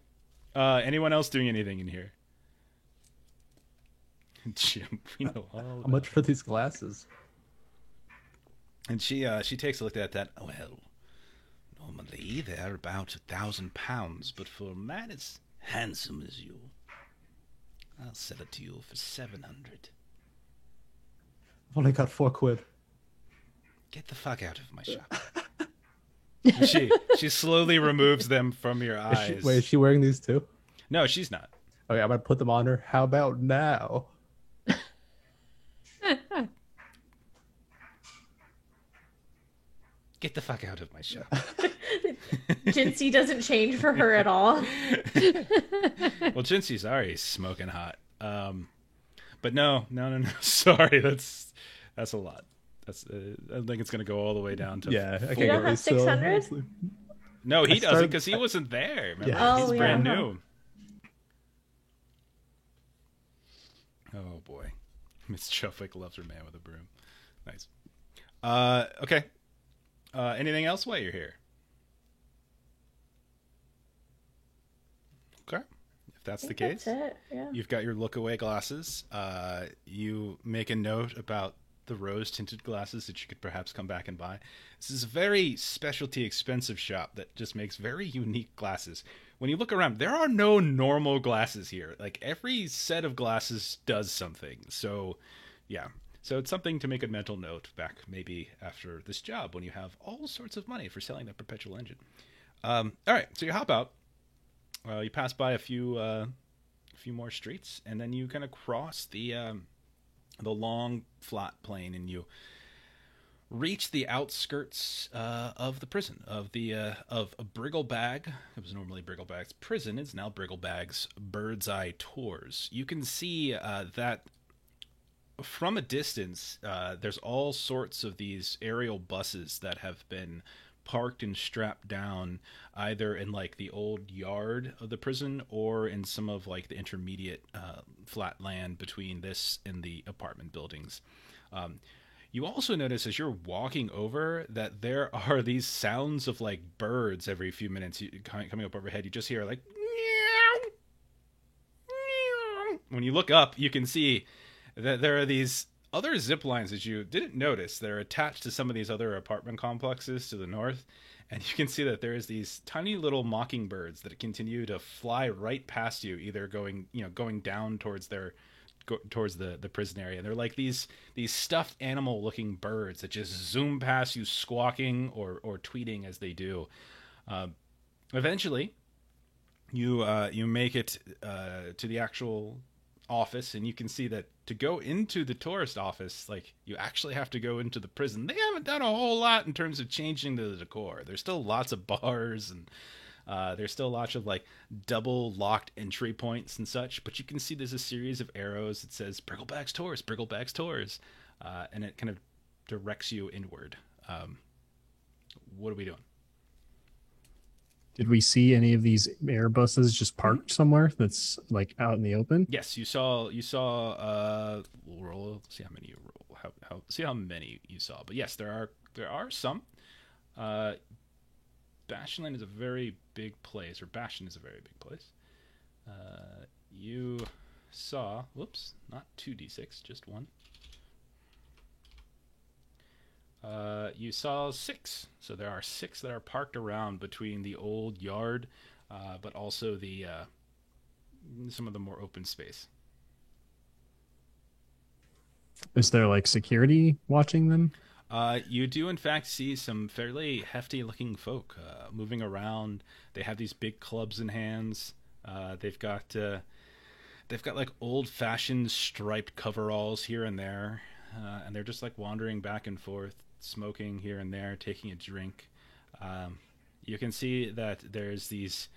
Anyone else doing anything in here? Jim, we know all How about much for these glasses? And she takes a look at that. Well, normally they're about £1,000, but for a man as handsome as you, I'll sell it to you for 700. I've only got £4. Get the fuck out of my shop. she slowly removes them from your eyes. Wait, is she wearing these too? No, she's not. Okay, I'm gonna put them on her. How about now? Get the fuck out of my shop. Jinsey doesn't change for her at all. Well, Jinsey's already smoking hot. But no. Sorry, that's a lot. That's I think it's gonna go all the way down to Yeah, I You can't don't get have 600? No, he I doesn't started- because he wasn't there. Remember? Yeah. He's Oh, brand yeah. new. Oh boy, Miss Chufwick loves her man with a broom. Nice. Okay. Anything else while you're here? Okay. If that's the case, That's it. Yeah. you've got your look-away glasses. You make a note about the rose-tinted glasses that you could perhaps come back and buy. This is a very specialty, expensive shop that just makes very unique glasses. When you look around, there are no normal glasses here. Like, every set of glasses does something. So, yeah. So it's something to make a mental note back maybe after this job when you have all sorts of money for selling that perpetual engine. All right, so you hop out. You pass by a few more streets, and then you kind of cross the long flat plain, and you reach the outskirts of the prison of Brigglebag. It was normally Brigglebag's prison. It's now Brigglebag's Bird's Eye Tours. You can see that from a distance. There's all sorts of these aerial buses that have been parked and strapped down either in like the old yard of the prison or in some of like the intermediate flat land between this and the apartment buildings. You also notice as you're walking over that there are these sounds of like birds every few minutes coming up overhead. You just hear like meow, meow. When you look up, you can see that there are these other zip lines that you didn't notice. They're attached to some of these other apartment complexes to the north. And you can see that there's these tiny little mockingbirds that continue to fly right past you, either going down towards the prison area. They're like these stuffed animal looking birds that just zoom past you, squawking or tweeting as they do. Eventually, you make it to the actual office, and you can see that to go into the tourist office, like, you actually have to go into the prison. They haven't done a whole lot in terms of changing the decor. There's still lots of bars, and there's still lots of like double locked entry points and such, but you can see there's a series of arrows that says Brigglebag's Tours, Brigglebag's Tours, and it kind of directs you inward. What are we doing? Did we see any of these air buses just parked somewhere that's like out in the open? Yes, you saw we'll roll, see how many you roll, see how many you saw. But yes, there are some. Bastionland is a very big place, or Bastion is a very big place. You saw, whoops, not 2d6, just one. You saw 6. So there are 6 that are parked around between the old yard, but also the some of the more open space. Is there like security watching them? You do in fact see some fairly hefty looking folk moving around. They have these big clubs in hands. They've got like old fashioned striped coveralls here and there. And they're just like wandering back and forth, smoking here and there, taking a drink. You can see that there's these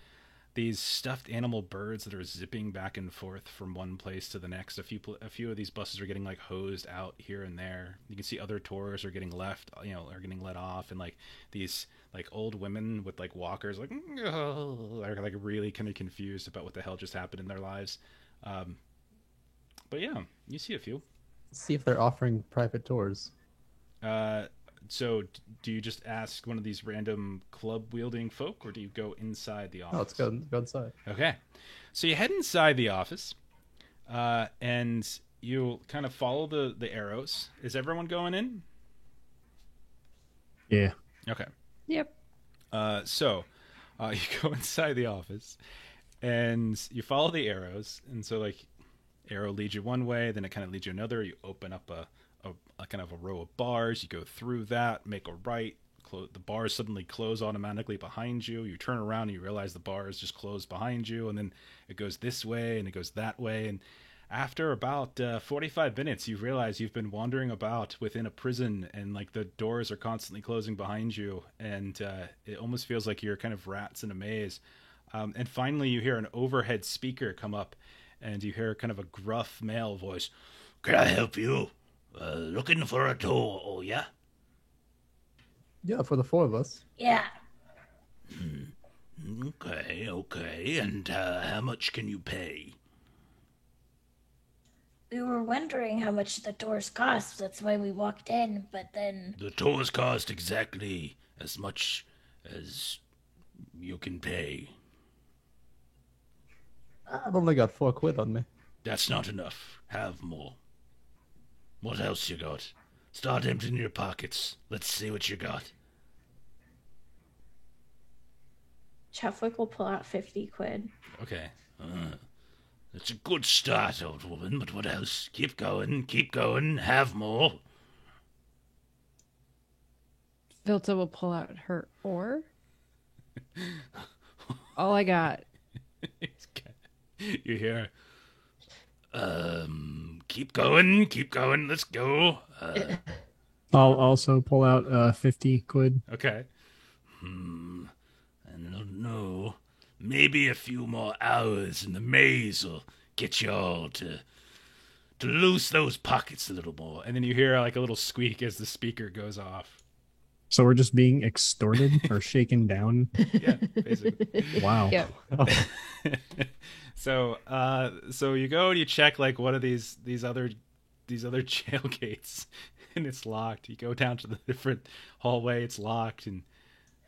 stuffed animal birds that are zipping back and forth from one place to the next. A few of these buses are getting like hosed out here and there. You can see other tours are getting left, are getting let off, and like these like old women with like walkers like are like really kind of confused about what the hell just happened in their lives. But yeah, you see a few. See if they're offering private tours. So do you just ask one of these random club wielding folk, or do you go inside the office? Oh, let's go inside. Okay, so you head inside the office, and you kind of follow the arrows. Is everyone going in? Yeah. Okay. Yep. So you go inside the office, and you follow the arrows, and so like arrow leads you one way, then it kind of leads you another. You open up a kind of a row of bars. You go through that, make a right. The bars suddenly close automatically behind you. You turn around and you realize the bars just closed behind you, and then it goes this way and it goes that way. And after about 45 minutes, you realize you've been wandering about within a prison, and like the doors are constantly closing behind you, and it almost feels like you're kind of rats in a maze. And finally, you hear an overhead speaker come up, and you hear kind of a gruff male voice. Can I help you? Looking for a tour, oh yeah? Yeah, for the 4 of us. Yeah. Okay. And how much can you pay? We were wondering how much the tours cost. That's why we walked in, but then... The tours cost exactly as much as you can pay. I've only got 4 quid on me. That's not enough. Have more. What else you got? Start emptying your pockets. Let's see what you got. Chuffwick will pull out 50 quid. Okay. It's a good start, old woman, but what else? Keep going, have more. Vilta will pull out her oar. All I got. You hear, Keep going, let's go. I'll also pull out 50 quid. okay. I don't know. Maybe a few more hours in the maze will get you all to loose those pockets a little more. And then you hear like a little squeak as the speaker goes off. So we're just being extorted or shaken down. Yeah, basically. Wow. Yep. So you go and you check like one of these other jail gates, and it's locked. You go down to the different hallway, it's locked, and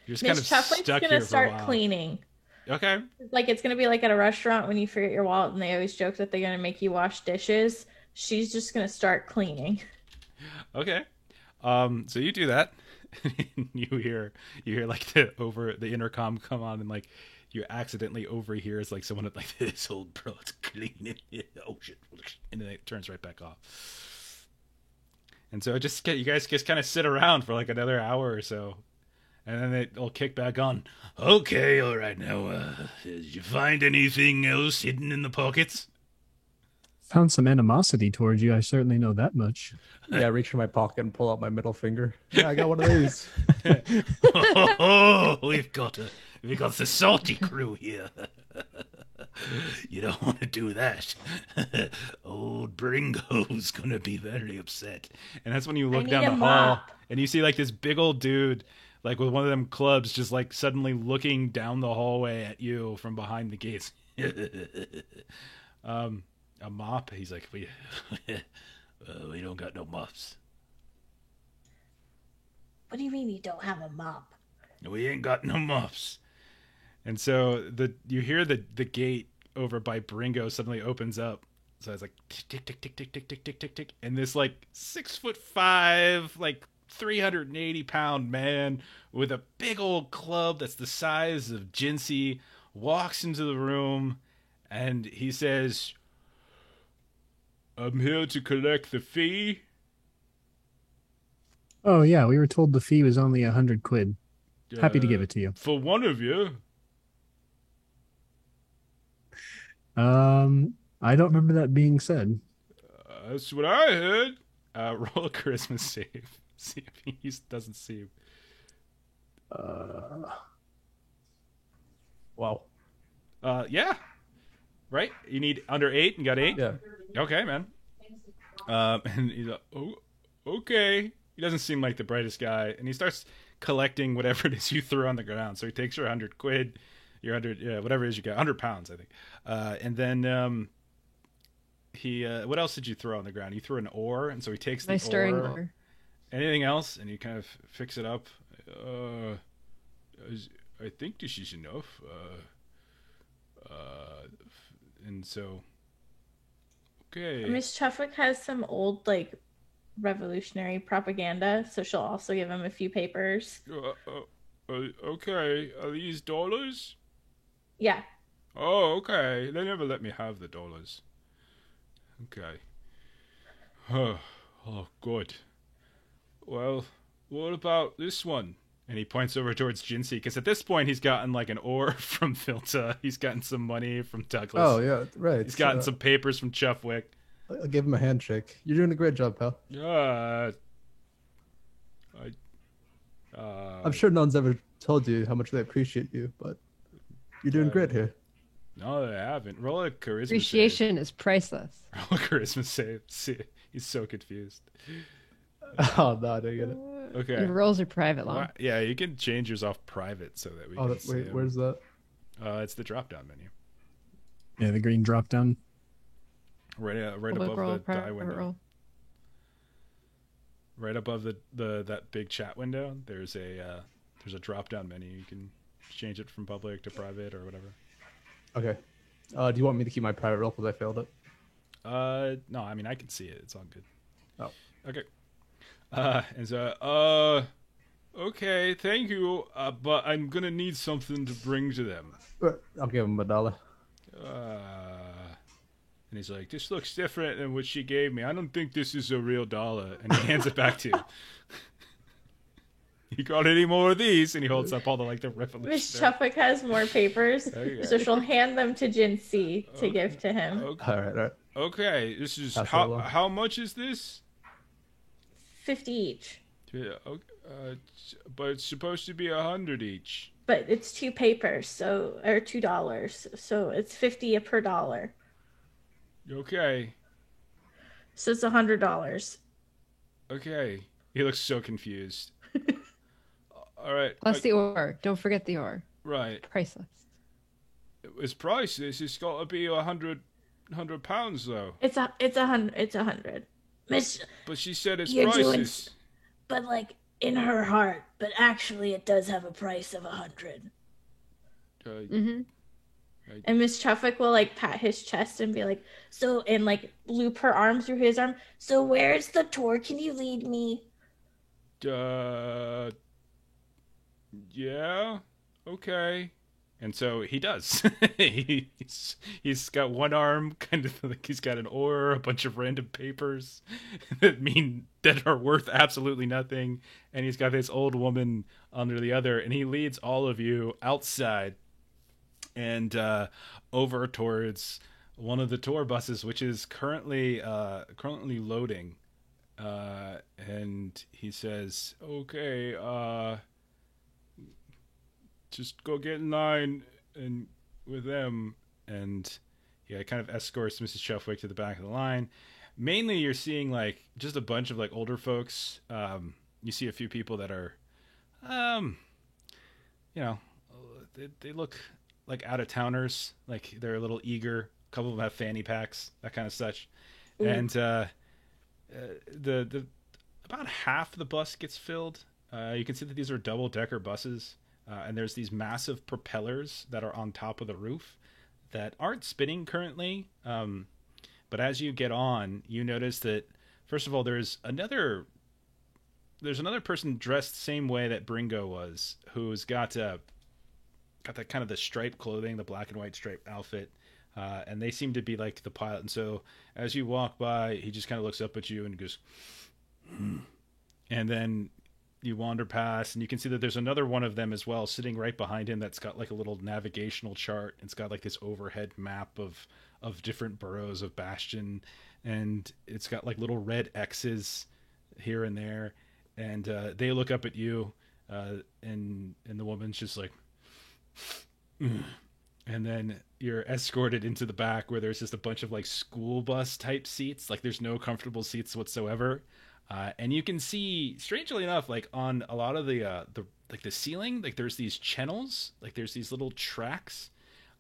you're just kind of Chuffwick's stuck gonna here for a start while. cleaning. Okay. Like it's gonna be like at a restaurant when you forget your wallet and they always joke that they're gonna make you wash dishes. She's just gonna start cleaning. Okay. So you do that. you hear like the intercom come on, and like you accidentally overhear it's like someone like, this old broad's cleaning. Oh shit. And then it turns right back off. And so you guys just kind of sit around for like another hour or so. And then it'll kick back on. Okay, all right. Now, did you find anything else hidden in the pockets? Found some animosity towards you. I certainly know that much. Yeah, I reach in my pocket and pull out my middle finger. Yeah, I got one of these. Oh, we've got the salty crew here. You don't want to do that. Old Bringo's gonna be very upset. And that's when you look need down a the hall mop. and you see like this big old dude, like with one of them clubs, just like suddenly looking down the hallway at you from behind the gates. A mop. He's like, we don't got no mops. What do you mean you don't have a mop? We ain't got no mops. And so you hear the gate over by Bringo suddenly opens up. So it's like tick tick tick tick tick tick tick tick tick, and this like 6'5", like 380-pound man with a big old club that's the size of Jinsey walks into the room, and he says, "I'm here to collect the fee." Oh yeah, we were told the fee was only 100 quid. Happy to give it to you. For one of you. I don't remember that being said. That's what I heard. Roll a charisma save. See if he doesn't see you. Wow. Yeah. Right? You need under 8 and got 8? Yeah. Okay, man. And he's like, oh, okay. He doesn't seem like the brightest guy. And he starts collecting whatever it is you threw on the ground. So he takes your 100 quid, your 100, whatever it is you got, 100 pounds, I think. And then what else did you throw on the ground? You threw an oar, and so he takes My the stirring oar. oar. Anything else? And you kind of fix it up. I think this is enough. And so, okay. Miss Chufwick has some old like revolutionary propaganda, so she'll also give him a few papers. Okay. Are these dollars? Yeah. Oh, okay. They never let me have the dollars. Okay. Oh, good. Well, what about this one? And he points over towards Jinsey, because at this point he's gotten like an oar from Filta. He's gotten some money from Douglas. Oh, yeah, right. He's gotten some papers from Chuffwick. I'll give him a handshake. You're doing a great job, pal. I'm sure no one's ever told you how much they appreciate you, but you're doing great here. No, they haven't. Roll a charisma Appreciation is priceless. save. Roll a charisma save. See, he's so confused. Oh, no, I didn't get it. Okay. Your rolls are private, Long. Yeah, you can change yours off private so that we Oh, can see wait, him. where's that? It's the drop-down menu. Yeah, the green drop down. Right Public above roll, the die private window. roll. Right above that big chat window, there's a drop-down menu. You can change it from public to private or whatever. Okay. Do you want me to keep my private roll because I failed it? No, I mean I can see it. It's all good. Oh. Okay. And so, okay, thank you, but I'm gonna need something to bring to them. I'll give him $1. And he's like, this looks different than what she gave me. I don't think this is a real dollar. And he hands it back to you. You got any more of these? And he holds up all the revolution. Miss Chufwick has more papers, Okay. so she'll hand them to Jinsey to give to him. Okay. All right. Okay, this is Pass it along. how much is this? 50 each. Yeah, okay, but it's supposed to be 100 each. But it's 2 papers, or $2, so it's 50 per dollar. Okay. So it's $100. Okay. He looks so confused. All right. Plus the ore. Don't forget the ore. Right. Priceless. It's priceless. It's got to be 100 pounds though. It's 100. Miss, But she said it's You're doing priceless. but like in her heart, but actually it does have a price of 100. Mm-hmm. And Miss Chufwick will pat his chest and be like, So, and loop her arm through his arm. so where's the tour? Can you lead me? Yeah. Okay. And so he does. he's got one arm, kind of like he's got an oar, a bunch of random papers that are worth absolutely nothing, and he's got this old woman under the other, and he leads all of you outside and over towards one of the tour buses, which is currently loading. And he says, "Okay, just go get in line and with them." And yeah, it kind of escorts Mrs. Chuffwick to the back of the line. Mainly, you're seeing just a bunch of older folks. You see a few people that are, they look like out of towners. Like they're a little eager. A couple of them have fanny packs, that kind of such. And the about half the bus gets filled. You can see that these are double-decker buses. And there's these massive propellers that are on top of the roof that aren't spinning currently. But as you get on, you notice that, first of all, there's another person dressed the same way that Bringo was, who's got that kind of the striped clothing, the black and white striped outfit. And they seem to be like the pilot. And so as you walk by, he just kind of looks up at you and goes, and then you wander past, and you can see that there's another one of them as well sitting right behind him that's got a little navigational chart. It's got this overhead map of different boroughs of Bastion, and it's got little red X's here and there. And they look up at you, and the woman's just like, and then you're escorted into the back where there's just a bunch of school bus type seats. There's no comfortable seats whatsoever. And you can see, strangely enough, on a lot of the ceiling, there's these channels, there's these little tracks,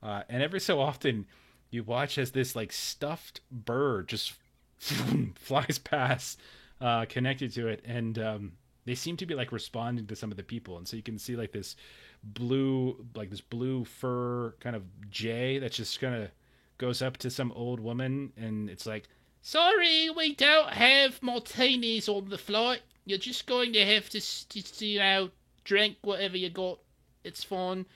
and every so often you watch as this like stuffed bird just flies past, connected to it, and they seem to be like responding to some of the people, and so you can see like this blue fur kind of jay that just kind of goes up to some old woman, and it's like, sorry, we don't have martinis on the flight. You're just going to have to drink whatever you got. It's fine.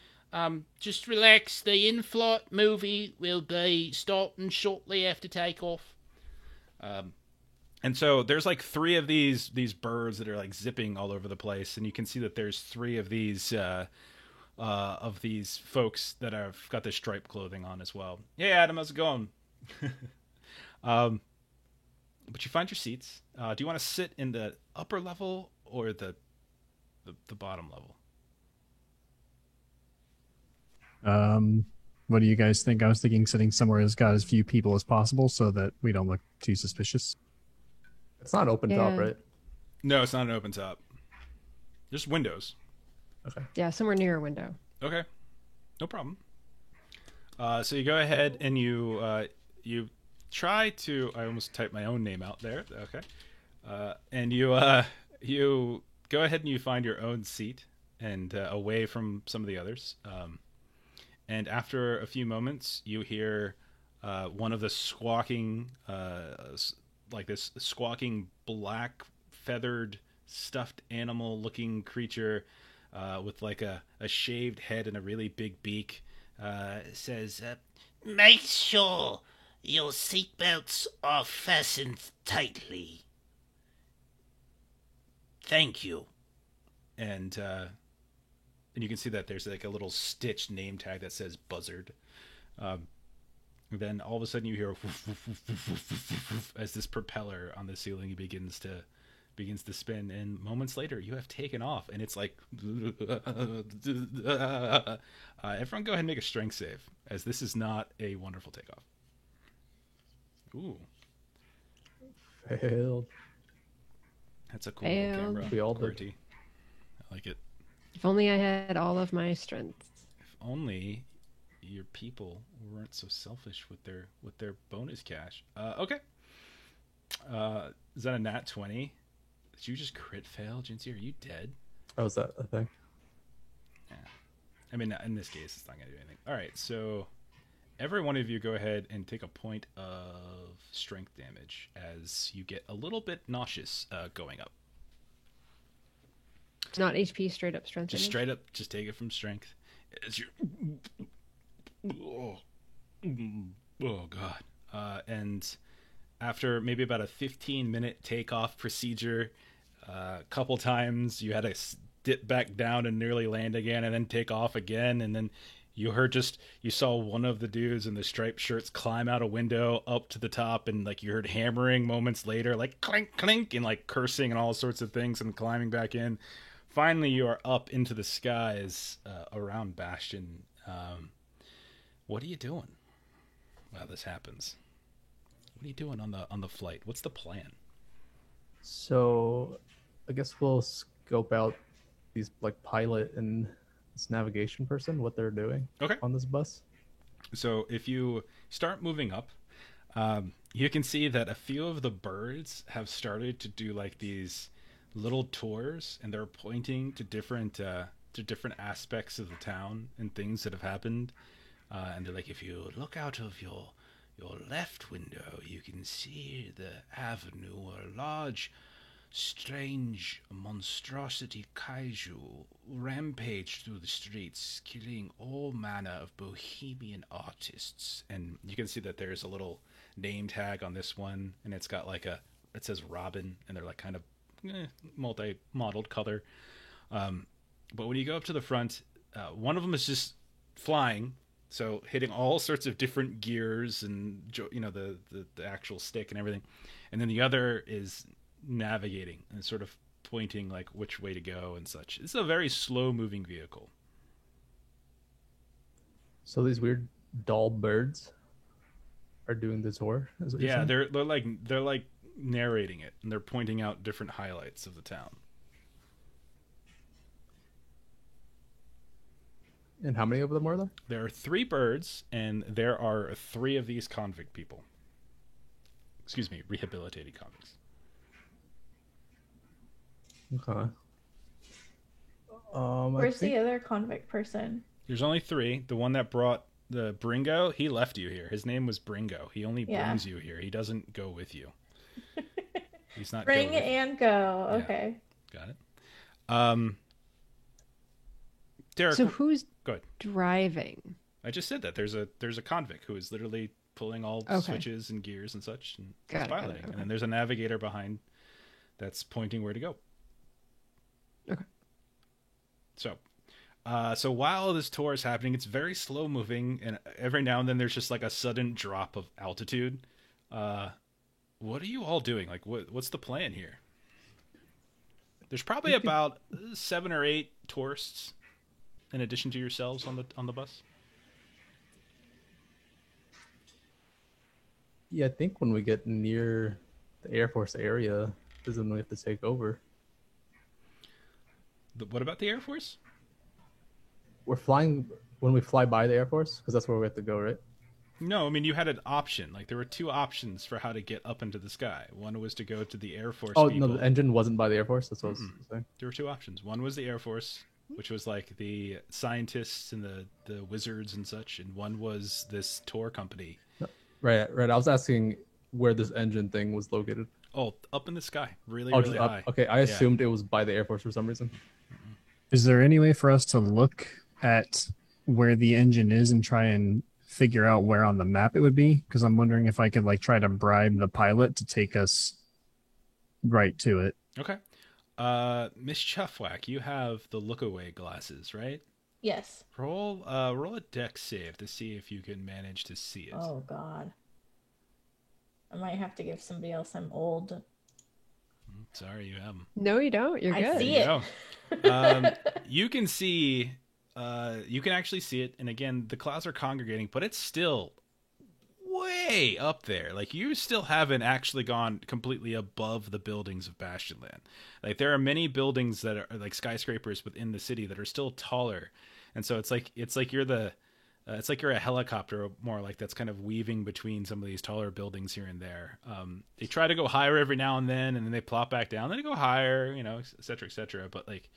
Just relax. The in-flight movie will be starting shortly after takeoff. And so there's like 3 of these birds that are like zipping all over the place, and you can see that there's 3 of these folks that have got this striped clothing on as well. Hey Adam, how's it going? But you find your seats. Do you want to sit in the upper level or the bottom level? What do you guys think? I was thinking sitting somewhere that's got as few people as possible so that we don't look too suspicious. It's not open top, right? No, it's not an open top. Just windows. Okay. Yeah, somewhere near a window. Okay. No problem. So you go ahead and you try to... I almost typed my own name out there. Okay. And you go ahead and you find your own seat and away from some of the others. And after a few moments, you hear one of the squawking, like this squawking black feathered stuffed animal looking creature with like a shaved head and a really big beak says, make sure your seatbelts are fastened tightly. Thank you. And you can see that there's like a little stitched name tag that says Buzzard. Then all of a sudden you hear as this propeller on the ceiling begins to spin, and moments later you have taken off, and it's like everyone go ahead and make a strength save, as this is not a wonderful takeoff. Ooh. Failed. That's a cool little camera. We all did. did. I like it. If only I had all of my strength. If only your people weren't so selfish with their bonus cash. Okay. Is that a nat 20? Did you just crit fail, Jincy? Are you dead? Oh, is that a thing? Yeah. I mean, in this case, it's not going to do anything. All right, so every one of you go ahead and take a point of strength damage as you get a little bit nauseous going up. Not HP, straight up strength. Just straight up, just take it from strength. As you're... Oh God. And after maybe about a 15-minute takeoff procedure, a couple times you had to dip back down and nearly land again, and then take off again, and then you saw one of the dudes in the striped shirts climb out a window up to the top, and like you heard hammering moments later, like clink clink, and like cursing and all sorts of things, and climbing back in. Finally, you are up into the skies around Bastion. What are you doing while this happens? What are you doing on the flight? What's the plan? So, I guess we'll scope out these like pilot and this navigation person, what they're doing on this bus. So if you start moving up, you can see that a few of the birds have started to do like these little tours, and they're pointing to different aspects of the town and things that have happened. And they're like, if you look out of your left window, you can see the avenue where a large, strange monstrosity kaiju rampage through the streets, killing all manner of bohemian artists. And you can see that there's a little name tag on this one, and it's got like it says Robin, and they're like kind of multi-modeled color. But when you go up to the front, one of them is just flying, so hitting all sorts of different gears and the actual stick and everything, and then the other is navigating and sort of pointing like which way to go and such. It's a very slow moving vehicle. So these weird doll birds are doing the tour? Yeah, they're like narrating it, and they're pointing out different highlights of the town. And how many of them are there? There are 3 birds, and there are 3 of these convict people. Excuse me, rehabilitated convicts. Okay. Where's the other convict person? There's only 3. The one that brought the Bringo, he left you here. His name was Bringo. He only brings you here. He doesn't go with you. He's not bring and go. Okay. Yeah. Got it. Derek. So who's go ahead. Driving? I just said that there's a convict who is literally pulling all switches and gears and such, and piloting. And then there's a navigator behind that's pointing where to go. Okay. So while this tour is happening, it's very slow moving, and every now and then there's just like a sudden drop of altitude. What are you all doing? Like, what's the plan here? There's probably about 7 or 8 tourists in addition to yourselves on the bus. Yeah, I think when we get near the Air Force area, this is when we have to take over. What about the Air Force? We're flying when we fly by the Air Force, because that's where we have to go, right? No, I mean, you had an option. Like, there were 2 options for how to get up into the sky. One was to go to the Air Force people. No, the engine wasn't by the Air Force. That's what I was saying. There were 2 options. One was the Air Force, which was like the scientists and the wizards and such, and one was this tour company. Right. I was asking where this engine thing was located. Oh, up in the sky, really really high. Okay, I assumed it was by the Air Force for some reason. Is there any way for us to look at where the engine is and try and figure out where on the map it would be? Because I'm wondering if I could like try to bribe the pilot to take us right to it. Okay. Miss Chuffwack, you have the look-away glasses, right? Yes. Roll a dex save to see if you can manage to see it. Oh God. I might have to give somebody else. I'm old. Sorry, you haven't. No, you don't. You're good. I see it. You can see. You can actually see it, and again, the clouds are congregating, but it's still way up there. Like, you still haven't actually gone completely above the buildings of Bastionland. Like, there are many buildings that are like skyscrapers within the city that are still taller, and so it's like you're a helicopter, more like, that's kind of weaving between some of these taller buildings here and there. They try to go higher every now and then they plop back down. Then they go higher, et cetera, et cetera. But like,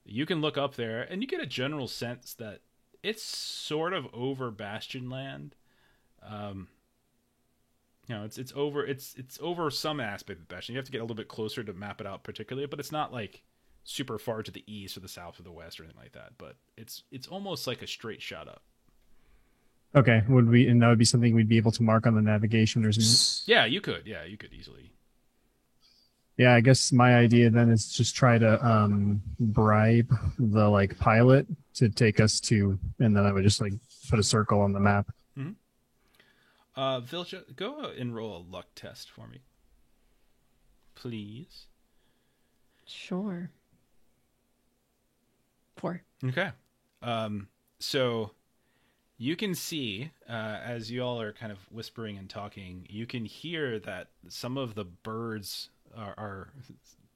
you can look up there and you get a general sense that it's sort of over Bastionland. It's over some aspect of Bastion. You have to get a little bit closer to map it out particularly, but it's not like super far to the east or the south or the west or anything like that. But it's almost like a straight shot up. Okay, and that would be something we'd be able to mark on the navigation or something? Yeah, you could easily. Yeah, I guess my idea then is just try to bribe the like pilot to take us to, and then I would just like put a circle on the map. Mm-hmm. Vilja, go and roll a luck test for me, please. Sure. 4. Okay. So you can see, as you all are kind of whispering and talking, you can hear that some of the birds are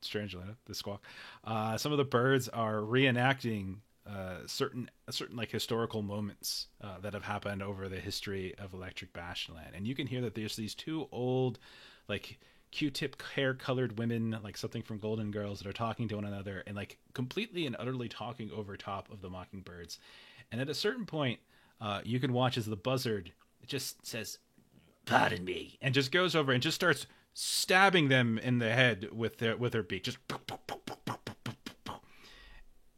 strangely enough, the squawk. Some of the birds are reenacting certain like historical moments that have happened over the history of Electric Bastionland, and you can hear that there's these 2 old, like, Q-tip hair colored women, like something from Golden Girls, that are talking to one another and like completely and utterly talking over top of the mockingbirds. And at a certain point, you can watch as the buzzard just says, "Pardon me," and just goes over and just starts stabbing them in the head with her beak, just,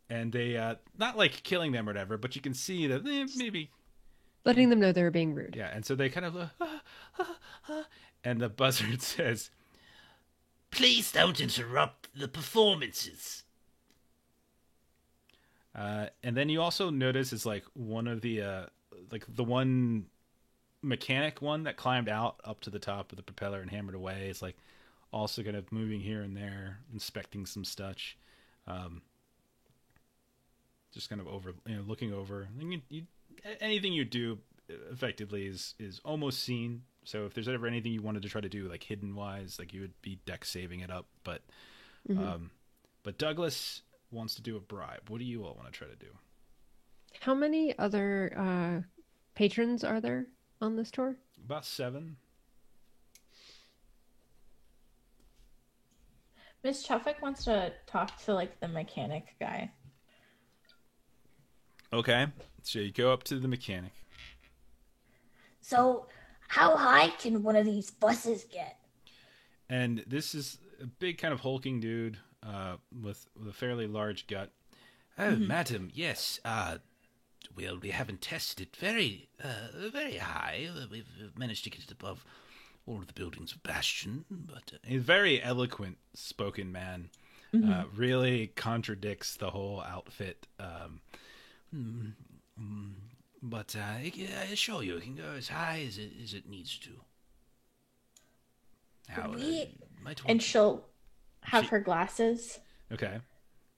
and they not like killing them or whatever, but you can see that maybe letting them know they're being rude. Yeah, and so they kind of and the buzzard says, "Please don't interrupt the performances." And then you also notice is like one of the like the one mechanic one that climbed out up to the top of the propeller and hammered away is like also kind of moving here and there, inspecting some stuff, just kind of over, looking over. Anything you do effectively is almost seen. So if there's ever anything you wanted to try to do like hidden wise, like, you would be deck saving it up. But but Douglas wants to do a bribe. What do you all want to try to do? How many other patrons are there on this tour? About 7. Miss Chuffick wants to talk to like the mechanic guy. Okay, so you go up to the mechanic. So, how high can one of these buses get? And this is a big kind of hulking dude with a fairly large gut. Oh, madam, yes. Well, we haven't tested it very high. We've managed to get it above all of the buildings of Bastion, but... He's a very eloquent spoken man. Really contradicts the whole outfit. But I assure you, it can go as high as it needs to. Now, And she'll have her glasses. Okay.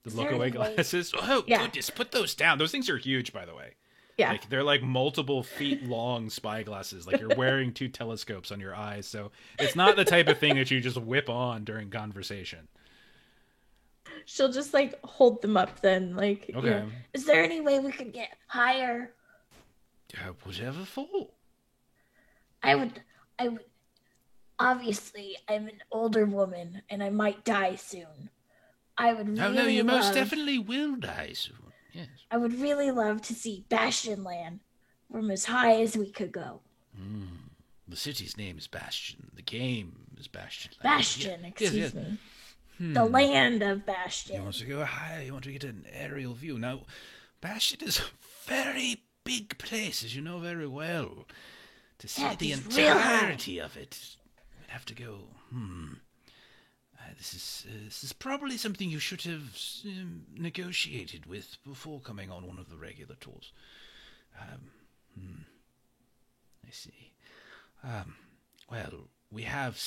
The Is there look-away any way- glasses. Oh, Yeah. goodness, Put those down. Those things are huge, by the way. Yeah. Like they're like multiple feet long spy glasses. Like you're wearing 2 telescopes on your eyes, so it's not the type of thing that you just whip on during conversation. She'll just like hold them up then, like Okay. yeah. Is there any way we could get higher? whatever for. I would. Obviously, I'm an older woman and I might die soon. I would really No, you most love- definitely will die soon. Yes. I would really love to see Bastion Land from as high as we could go. The city's name is Bastion. The game is Bastion. Bastion, Yeah, excuse yes. me. The land of You Bastion. want to go higher, you want to get an aerial view. Now, Bastion is a very big place, as you know very well. To see Yeah, the it's real high. entirety of it, we'd have to go, this is probably something you should have negotiated with before coming on one of the regular tours. I see. Well, we have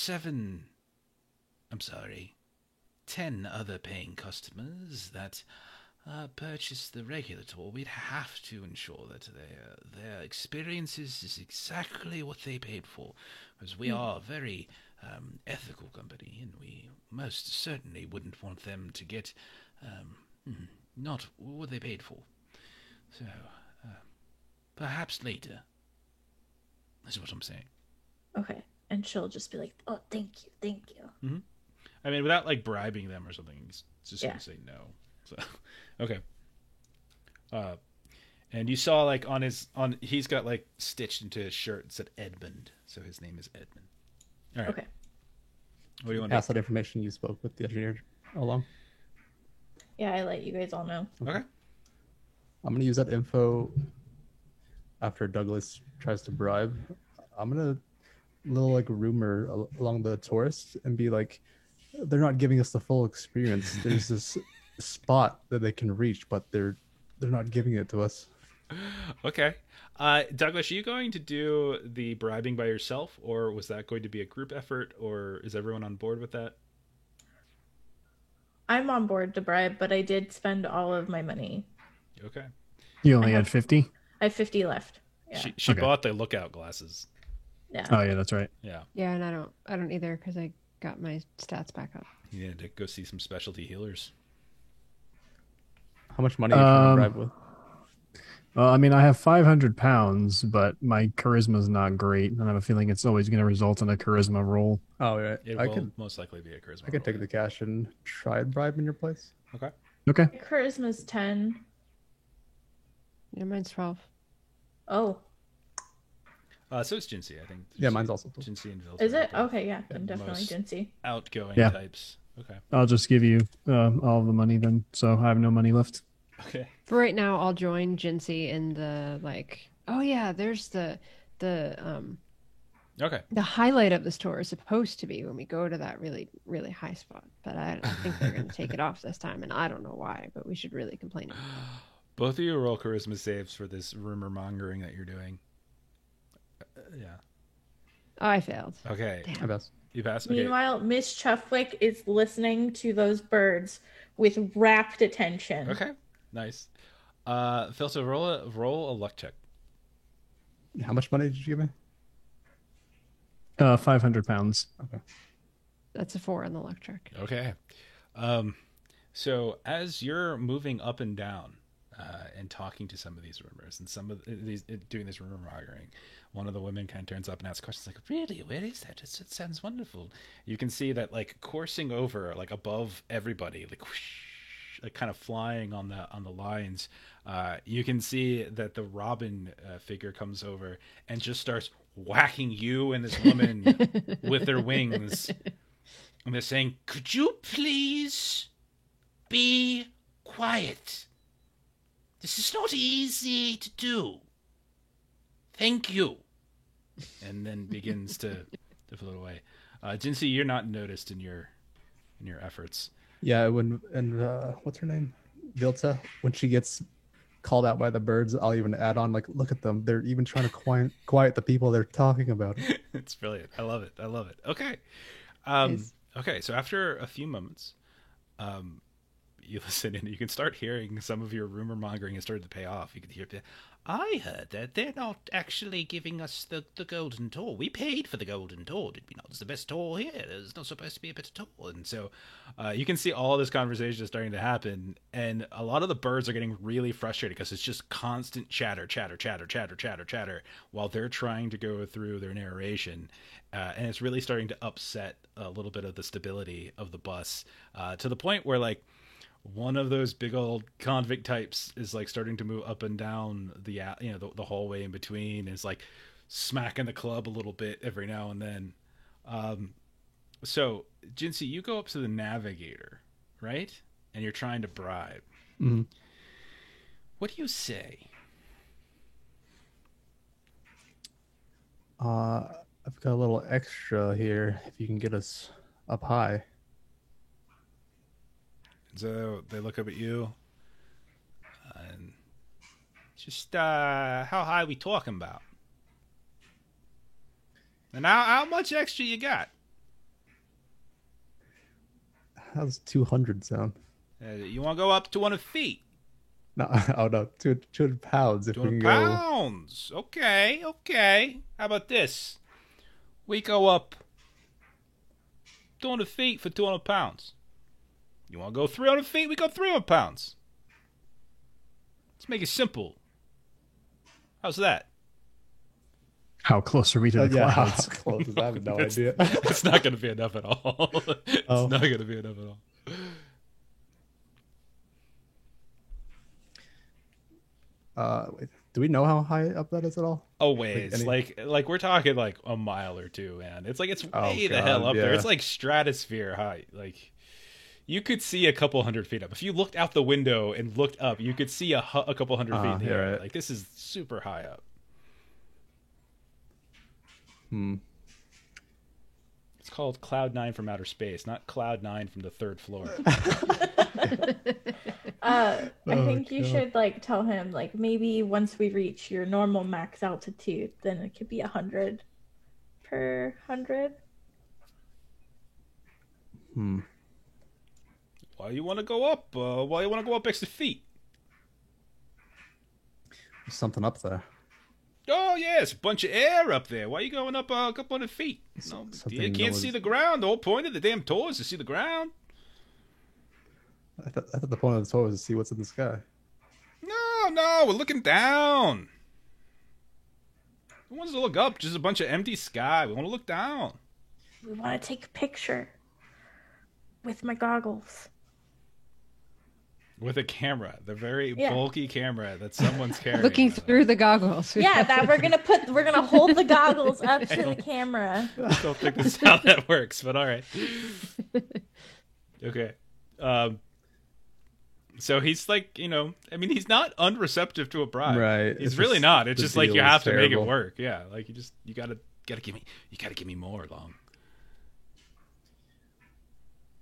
10 other paying customers that purchase the regular tour. We'd have to ensure that their experiences is exactly what they paid for, because we are a very ethical company, and we most certainly wouldn't want them to get not what they paid for. So, perhaps later. That's what I'm saying. Okay. And she'll just be like, Oh, thank you. I mean, without like bribing them or something, he's just Yeah. gonna say no. So, okay. And you saw like he's got like stitched into his shirt it said Edmund, so his name is Edmund. All right. okay. What do you want to Pass that information you spoke with the engineer along. Yeah, I let you guys all know. do? Okay. I'm gonna use that info after Douglas tries to bribe. I'm gonna little like rumor along the tourists and be like, they're not giving us the full experience. There's this spot that they can reach, but they're not giving it to us. Okay. Douglas, are you going to do the bribing by yourself, or was that going to be a group effort, or is everyone on board with that? I'm on board to bribe, but I did spend all of my money. Okay. You only I had have- 50? I have 50 left. Yeah. She Okay. bought the lookout glasses. Yeah. Oh yeah, that's right. Yeah. Yeah, and I don't either because I got my stats back up. You need to go see some specialty healers. How much money are you trying to bribe with? Well, I mean, I have 500 pounds, but my charisma's not great, and I have a feeling it's always going to result in a charisma roll. Oh, right. It I will could most likely be a charisma. I could take the cash and try and bribe in your place. Okay. Okay. Charisma's 10. Yeah, mine's 12. Oh, So it's Jinsey, I think. Yeah, mine's also 12. Jinsey and Vilter. is it? are Okay, yeah. Then definitely most- Jinsey. outgoing Yeah. types. Okay. I'll just give you all the money then, so I have no money left. Okay. For right now, I'll join Jinsey in the Oh yeah, there's the Okay. highlight of this tour is supposed to be when we go to that really really high spot, but I think they're going to take it off this time, and I don't know why. But we should really complain. Both of you roll charisma saves for this rumor mongering that you're doing. Yeah. Oh, I failed. Okay. Damn. I guess. You pass. Okay. Meanwhile, Miss Chuffwick is listening to those birds with rapt attention. Okay. Nice. Filter, roll a luck check. How much money did you give me? 500 pounds. That's a 4 on the electric. Okay. So as you're moving up and down, and talking to some of these rumors and some of these doing this rumor mongering. One of the women kind of turns up and asks questions like, "Really, where is that? It sounds wonderful." You can see that like coursing over, like above everybody, like whoosh, like kind of flying on the lines. You can see that the Robin figure comes over and just starts whacking you and this woman with their wings. And they're saying, "Could you please be quiet? This is not easy to do. Thank you." And then begins to float away. Jinsei, you're not noticed in your efforts. Yeah, what's her name? Vilta. When she gets called out by the birds, I'll even add on like, look at them. They're even trying to quiet the people they're talking about. It's brilliant. I love it. Okay. Okay, so after a few moments, you listen and you can start hearing some of your rumor mongering has started to pay off. You can hear, "I heard that they're not actually giving us the golden tour. We paid for the golden tour, did we not? It's the best tour here. There's not supposed to be a better tour." And so you can see all this conversation is starting to happen, and a lot of the birds are getting really frustrated because it's just constant chatter while they're trying to go through their narration. And it's really starting to upset a little bit of the stability of the bus, to the point where like one of those big old convict types is like starting to move up and down the hallway in between, and is like smacking the club a little bit every now and then. So Jinsei, you go up to the navigator, right? And you're trying to bribe. Mm-hmm. What do you say? I've got a little extra here if you can get us up high. So they look up at you, and just how high we talking about? And how much extra you got? How's 200 sound? You want to go up 200 feet? No, oh no, 200 pounds. If 200 we can pounds. Okay. How about this? We go up 200 feet for 200 pounds. You want to go 300 feet? We go 300 pounds. Let's make it simple. How's that? How close are we to the clouds? How close is that? I have no idea. It's not going to be enough at all. It's not going to be enough at all. Wait, do we know how high up that is at all? Oh wait, it's like we're talking like a mile or two, man. It's like it's way the hell up there. It's like stratosphere height. Like you could see a couple hundred feet up. If you looked out the window and looked up, you could see a couple hundred feet in the air. Right. Like this is super high up. It's called Cloud 9 from outer space, not Cloud 9 from the third floor. I think you should like tell him like maybe once we reach your normal max altitude, then it could be 100 per 100. Why you want to go up? Why you want to go up extra feet? There's something up there. Oh yeah, it's a bunch of air up there. Why are you going up a couple hundred feet? No, you can't see the ground. The whole point of the damn tour is to see the ground. I thought the point of the tour was to see what's in the sky. No, we're looking down. Who wants to look up? Just a bunch of empty sky. We want to look down. We want to take a picture with my goggles. With a camera, the very bulky camera that someone's carrying. Looking through the goggles. Yeah, that we're gonna hold the goggles up to the camera. I don't think that's how that works, but all right. Okay. So he's like, he's not unreceptive to a bribe. Right. He's really not. It's just like you have to make it work. Yeah. Like you gotta give me more,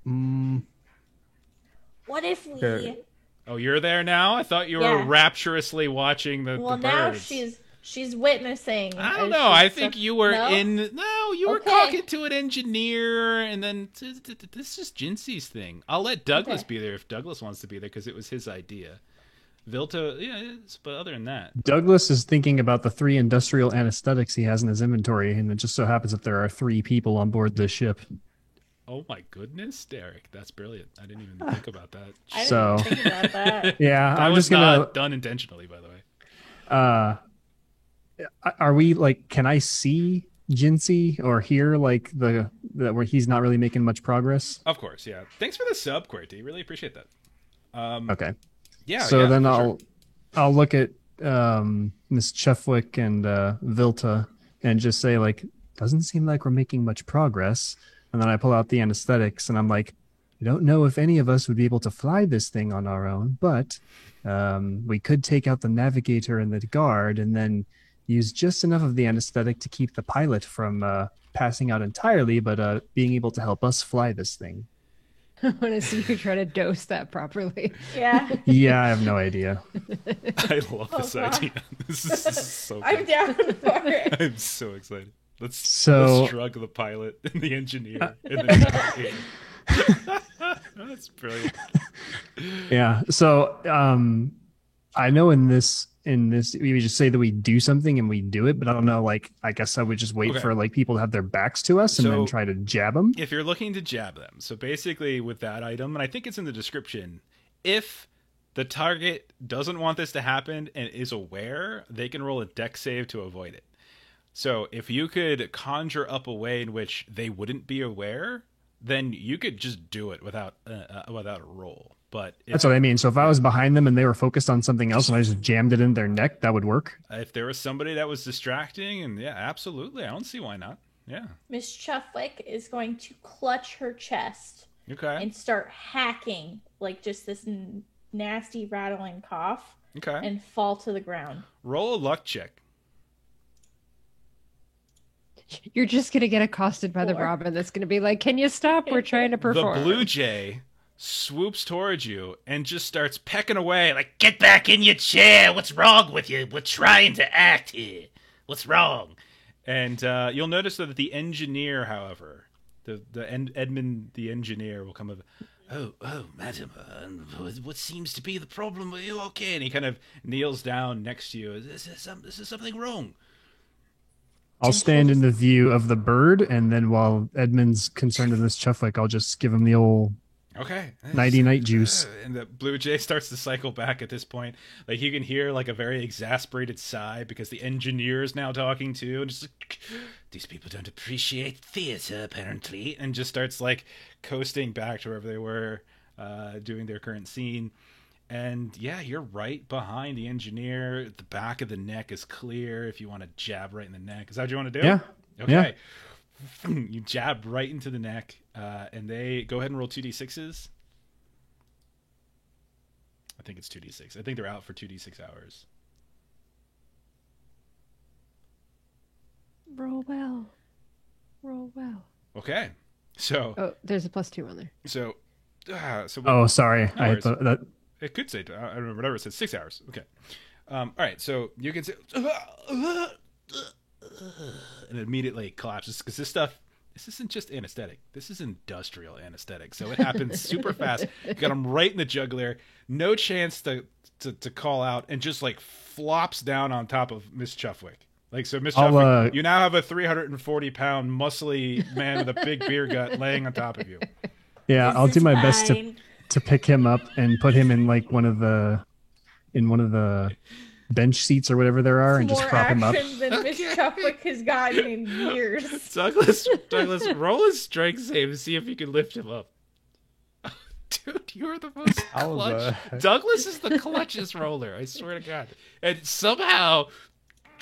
Long. What if we? Oh, you're there now? I thought you were rapturously watching the birds. Now she's witnessing. I don't know. I think you were were talking to an engineer, and then this is Jinsei's thing. I'll let Douglas be there if Douglas wants to be there because it was his idea. Vilta, but other than that, Douglas is thinking about the 3 industrial anesthetics he has in his inventory, and it just so happens that there are 3 people on board this ship. Oh my goodness, Derek, that's brilliant. I didn't even think about that. I So- didn't think about that. Yeah, That I'm was just gonna. not done intentionally, by the way. Are we like? Can I see Jinsey or hear like the where he's not really making much progress? Of course, yeah. Thanks for the sub, QWERTY. Really appreciate that. Okay. Yeah. So yeah, then for I'll sure. I'll look at Miss Chefwick and Vilta and just say like, doesn't seem like we're making much progress. And then I pull out the anesthetics and I'm like, I don't know if any of us would be able to fly this thing on our own, but we could take out the navigator and the guard and then use just enough of the anesthetic to keep the pilot from passing out entirely, but being able to help us fly this thing. I want to see you try to dose that properly. Yeah. Yeah, I have no idea. I love this God. idea. This is so I'm good. down for it. I'm so excited. Let's So- drug the pilot and the engineer and the navigator. That's brilliant. Yeah. So I know in this we just say that we do something and we do it, but I don't know, like I guess I would just wait Okay. for like people to have their backs to us and So- then try to jab them. If you're looking to jab them, so basically with that item, and I think it's in the description, if the target doesn't want this to happen and is aware, they can roll a dex save to avoid it. So if you could conjure up a way in which they wouldn't be aware, then you could just do it without a roll. But That's what I mean. So if I was behind them and they were focused on something else and I just jammed it in their neck, that would work. if there was somebody that was distracting, and yeah, absolutely, I don't see why not. Yeah. Miss Chuffwick is going to clutch her chest Okay. and start hacking, like just this nasty rattling cough, Okay. and fall to the ground. Roll a luck check. You're just going to get accosted by the Four. robin that's going to be like, can you stop? We're trying to perform. The blue jay swoops towards you and just starts pecking away like, Get back in your chair. What's wrong with you? We're trying to act here. What's wrong? and you'll notice that the engineer, however, Edmund the engineer will come up. Oh, madam. What seems to be the problem? Are you okay? And he kind of kneels down next to you. Is something wrong? I'll stand in the view of the bird, and then while Edmund's concerned with this Chuffwick, I'll just give him the old Okay. nighty night juice. And the blue jay starts to cycle back at this point. Like you can hear like a very exasperated sigh because the engineer is now talking to, and just like, These people don't appreciate theater, apparently. and just starts like coasting back to wherever they were doing their current scene. And yeah, you're right behind the engineer. The back of the neck is clear if you want to jab right in the neck. Is that what you want to do? Yeah. Okay. You jab right into the neck, and they go ahead and roll 2d6s. I think it's 2d6. I think they're out for 2d6 hours. Roll well. Roll well. Okay. So, Oh, there's a +2 on there. so Oh, sorry. No I worries. thought that. it could say, I don't remember, whatever it says, 6 hours. Okay. All right. So you can say, and immediately collapses because this isn't just anesthetic. This is industrial anesthetic. So it happens super fast. You got him right in the jugular. No chance to call out, and just like flops down on top of Miss Chuffwick. Like, so Miss I'll, Chuffwick, you now have a 340-pound muscly man with a big beer gut laying on top of you. Yeah, I'll This do is my best fine. to pick him up and put him in like one of the bench seats or whatever there are, and just More prop him up. action than Miss Chuffwick has gotten in years. Douglas, roll a strength save to see if you can lift him up. Dude, you're the most I was, clutch. Douglas is the clutchest roller, I swear to God. And somehow,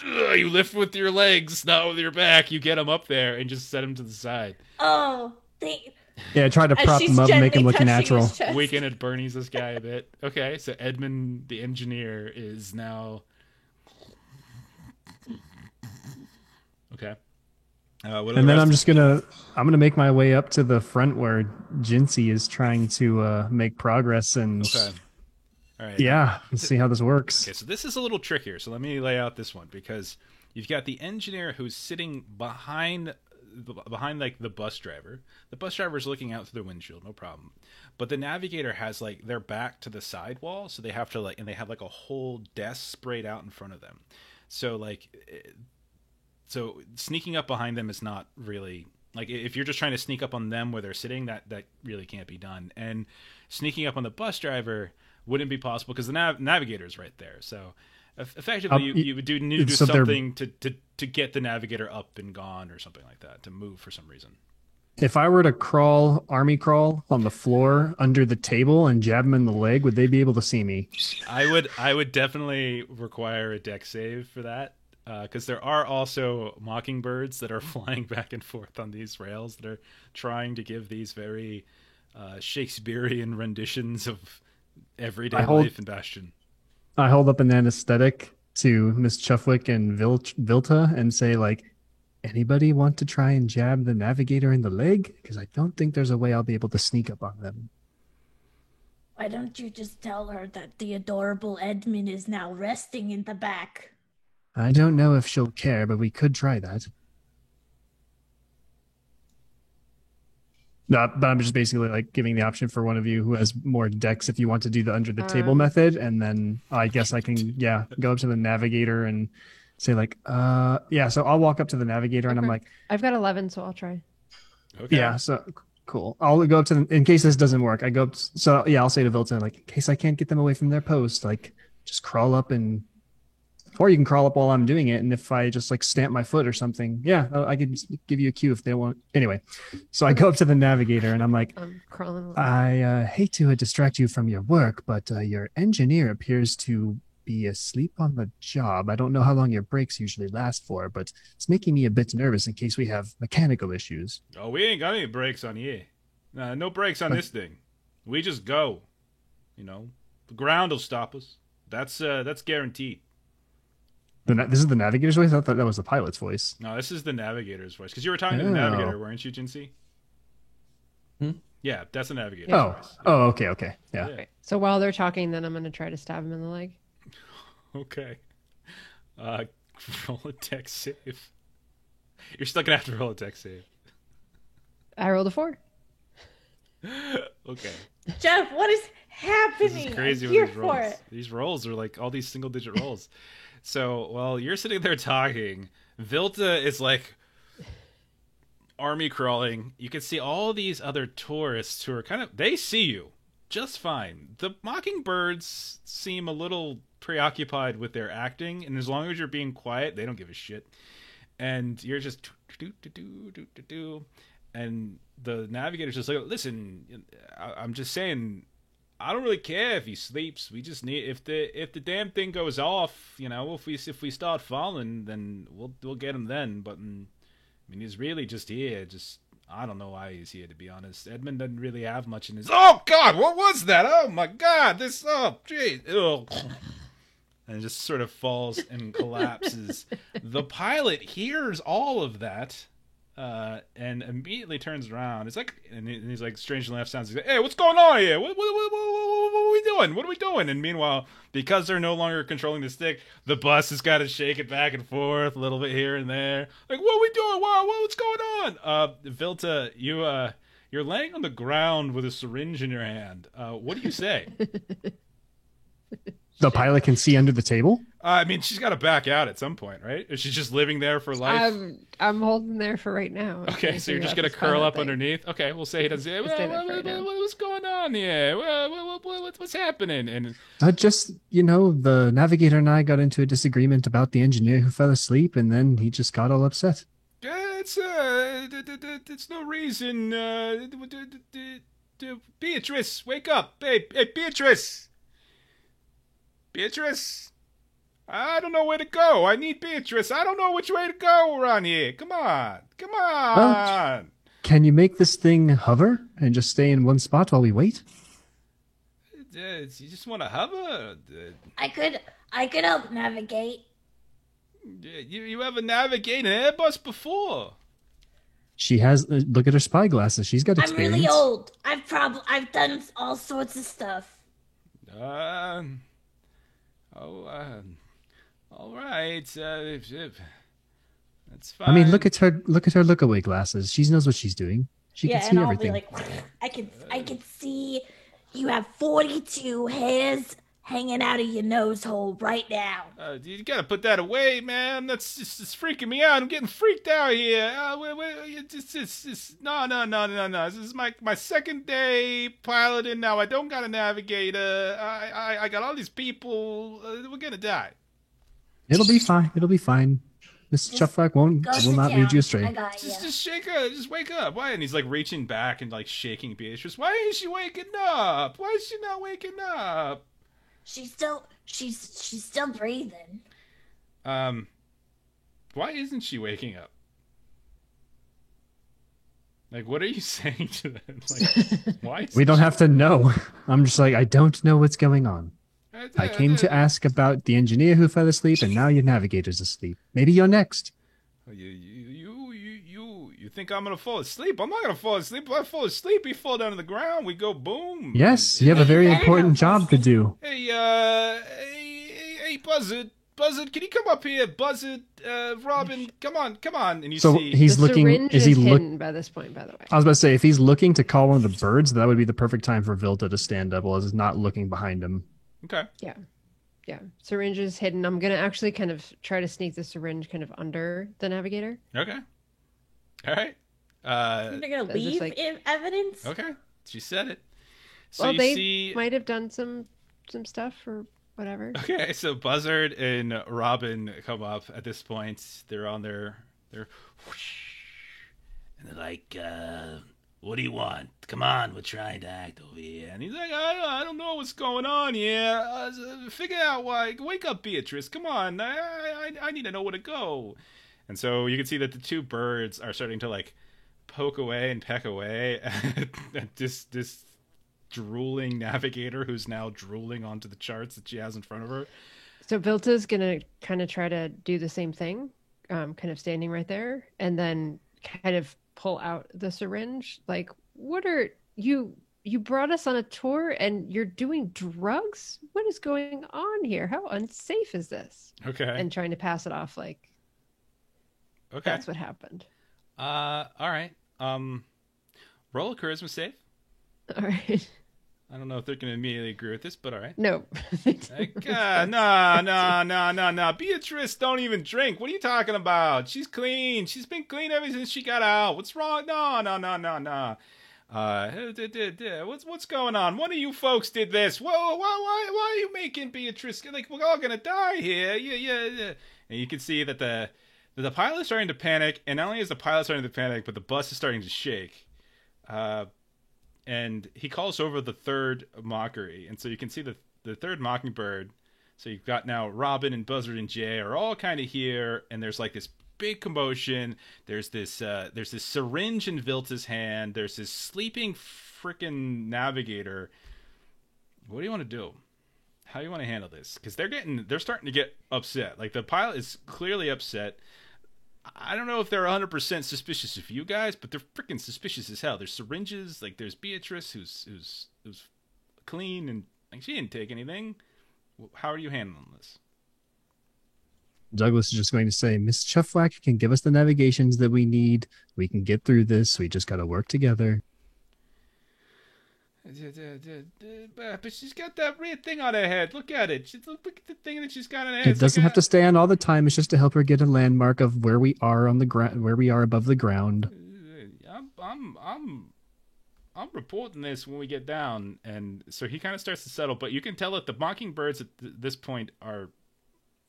you lift with your legs, not with your back. You get him up there and just set him to the side. Oh, they. Yeah, try to As prop she's him up, make gently him look touching natural. his chest. Weekend at Bernie's this guy a bit. Okay, so Edmund, the engineer, is now... Okay. What are the And then rest- I'm gonna make my way up to the front where Jinsey is trying to make progress, and Okay. All right. yeah, let's see how this works. Okay, so this is a little trickier. So let me lay out this one, because you've got the engineer who's sitting behind like the bus driver. The bus driver is looking out through the windshield, no problem. But the navigator has like their back to the sidewall, so they have to and they have like a whole desk sprayed out in front of them. So sneaking up behind them is not really Like if you're just trying to sneak up on them where they're sitting, that really can't be done. And sneaking up on the bus driver wouldn't be possible because the navigator's right there. So effectively, you would need to do something to get the navigator up and gone or something like that, to move for some reason. If I were to army crawl on the floor under the table and jab them in the leg, would they be able to see me? I would definitely require a dex save for that. Because there are also mockingbirds that are flying back and forth on these rails that are trying to give these very Shakespearean renditions of everyday life in Bastion. I hold up an anesthetic to Miss Chuffwick and Vilta and say, like, anybody want to try and jab the navigator in the leg? Because I don't think there's a way I'll be able to sneak up on them. Why don't you just tell her that the adorable Edmund is now resting in the back? I don't know if she'll care, but we could try that. No, but I'm just basically like giving the option for one of you who has more decks if you want to do the under the table method, and then I guess I can go up to the navigator and say like so I'll walk up to the navigator and I'm like, I've got 11, so I'll try. Okay. Yeah, so cool. I'll go up to them in case this doesn't work. I'll say to Vilton, like, in case I can't get them away from their post, like just crawl up and. Or you can crawl up while I'm doing it, and if I just like stamp my foot or something, I can give you a cue if they want. Anyway, so I go up to the navigator and I'm like, I'm crawling. I hate to distract you from your work, but your engineer appears to be asleep on the job. I don't know how long your breaks usually last for, but it's making me a bit nervous in case we have mechanical issues. Oh, we ain't got any brakes on here. No brakes on this thing. We just go. The ground will stop us. That's guaranteed. This is the navigator's voice? I thought that was the pilot's voice. No, this is the navigator's voice. Because you were talking to the navigator, weren't you, Jinsey? Yeah, that's the navigator's voice. Oh, okay. Yeah. Right. So while they're talking, then I'm going to try to stab him in the leg. Okay. Roll a dex save. You're still going to have to roll a dex save. I rolled a 4. Okay. Jeff, what is happening? This is crazy I'm here with these for rolls. it. These rolls are like all these single-digit rolls. So while you're sitting there talking, Vilta is like army crawling. You can see all these other tourists who are they see you just fine. The mockingbirds seem a little preoccupied with their acting, and as long as you're being quiet, they don't give a shit. And you're just do. And the navigator's just like, listen, I'm just saying, I don't really care if he sleeps. We just need if the damn thing goes off, if we start falling, then we'll get him then. But he's really just here. Just I don't know why he's here, to be honest. Edmund doesn't really have much in his. Oh God, what was that? Oh my God, this. Oh jeez. And just sort of falls and collapses. The pilot hears all of that. And immediately turns around. It's like, and he's like, strange laugh sounds. He's like, hey, what's going on here? What are we doing? What are we doing? And meanwhile, because they're no longer controlling the stick, the bus has got to shake it back and forth a little bit here and there. Like, what are we doing? What's going on? Vilta, you're laying on the ground with a syringe in your hand. What do you say? The pilot can see under the table? She's got to back out at some point, right? Is she just living there for life? I'm holding there for right now. Okay, so you're just going to curl up underneath? Okay, we'll say he doesn't say, what's going on here? What's happening? And the navigator and I got into a disagreement about the engineer who fell asleep, and then he just got all upset. It's no reason. Beatrice, wake up. Hey, Beatrice! Beatrice? I don't know where to go. I need Beatrice. I don't know which way to go around here. Come on. Well, can you make this thing hover and just stay in one spot while we wait? You just want to hover? I could help navigate. You ever navigate an Airbus before? She has. Look at her spy glasses. She's got experience. I'm really old. I've done all sorts of stuff. All right. That's fine. Look at her look-away glasses. She knows what she's doing. She can see everything. Be like, I can see you have 42 hairs hanging out of your nose hole right now. You gotta put that away, man. That's just it's freaking me out. I'm getting freaked out here. No. This is my second day piloting now. I don't got a navigator. I got all these people. We're gonna die. It'll be fine. It'll be fine. Mrs. Chufflack will not lead you astray. Just shake her. Just wake up. Why? And he's like reaching back and like shaking Beatrice. Why ain't she waking up? Why is she not waking up? She's still breathing. Why isn't she waking up? Like, what are you saying to them? Like, why? We don't have to know. I'm just like, I don't know what's going on. I came to ask about the engineer who fell asleep, and now your navigator's asleep. Maybe you're next. You think I'm gonna fall asleep? I'm not gonna fall asleep. If I fall asleep, we fall down to the ground. We go boom. Yes, you have a very important job to do. Hey, Buzzard, can you come up here? Buzzard, Robin, come on. And you see he's looking. Syringe is hidden by this point, by the way. I was about to say, if he's looking to call one of the birds, that would be the perfect time for Vilta to stand up, while he's not looking behind him. Okay. Yeah. Syringe is hidden. I'm gonna actually kind of try to sneak the syringe kind of under the navigator. Okay. All right. You're gonna leave evidence? Okay. She said it. So well, you they might have done some stuff or whatever. Okay, so Buzzard and Robin come up at this point. They're on their whoosh, and they're like, what do you want? Come on, we're trying to act over here. And he's like, I don't know what's going on here. Figure out why. Wake up, Beatrice. Come on. I need to know where to go. And so you can see that the two birds are starting to like poke away and peck away at this drooling navigator who's now drooling onto the charts that she has in front of her. So Vilta's gonna kind of try to do the same thing, kind of standing right there, and then kind of pull out the syringe. Like, what are you brought us on a tour and you're doing drugs? What is going on here? How unsafe is this? Okay. And trying to pass it off like, okay, that's what happened. All right. Roll a charisma save. All right. I don't know if they're going to immediately agree with this, but all right. No. No. Beatrice don't even drink. What are you talking about? She's clean. She's been clean ever since she got out. What's wrong? No. What's going on? One of you folks did this. Whoa, why are you making Beatrice? Like, we're all going to die here. Yeah. And you can see that the pilot's starting to panic, and not only is the pilot starting to panic, but the bus is starting to shake. And he calls over the third mockery. And so you can see the third mockingbird. So you've got now Robin and Buzzard and Jay are all kind of here. And there's like this big commotion. There's this syringe in Vilta's hand. There's this sleeping frickin' navigator. What do you want to do? How do you want to handle this? Because they're starting to get upset. Like, the pilot is clearly upset. I don't know if they're 100% suspicious of you guys, but they're freaking suspicious as hell. There's syringes, like there's Beatrice who's clean and like she didn't take anything. How are you handling this? Douglas is just going to say, Miss Chufflack can give us the navigations that we need. We can get through this. We just got to work together. But she's got that red thing on her head. Look at it. Look at the thing that she's got on her head. It doesn't have to stay on all the time. It's just to help her get a landmark of where we are on the ground, where we are above the ground. I'm reporting this when we get down, and so he kind of starts to settle. But you can tell that the mockingbirds at this point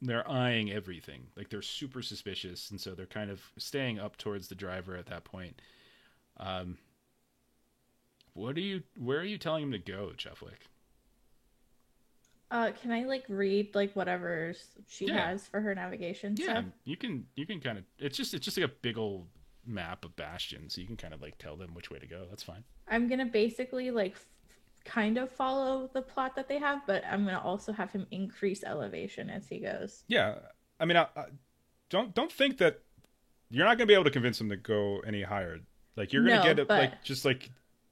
they're eyeing everything. Like, they're super suspicious, and so they're kind of staying up towards the driver at that point. Where are you telling him to go, Chufflick? Can I like read like whatever she has for her navigation stuff? You can kind of it's just like a big old map of Bastion, so you can kind of like tell them which way to go. That's fine. I'm gonna basically like kind of follow the plot that they have, but I'm gonna also have him increase elevation as he goes. Yeah, I mean, don't think that you're not gonna be able to convince him to go any higher. Like, you're gonna get it, like, just like.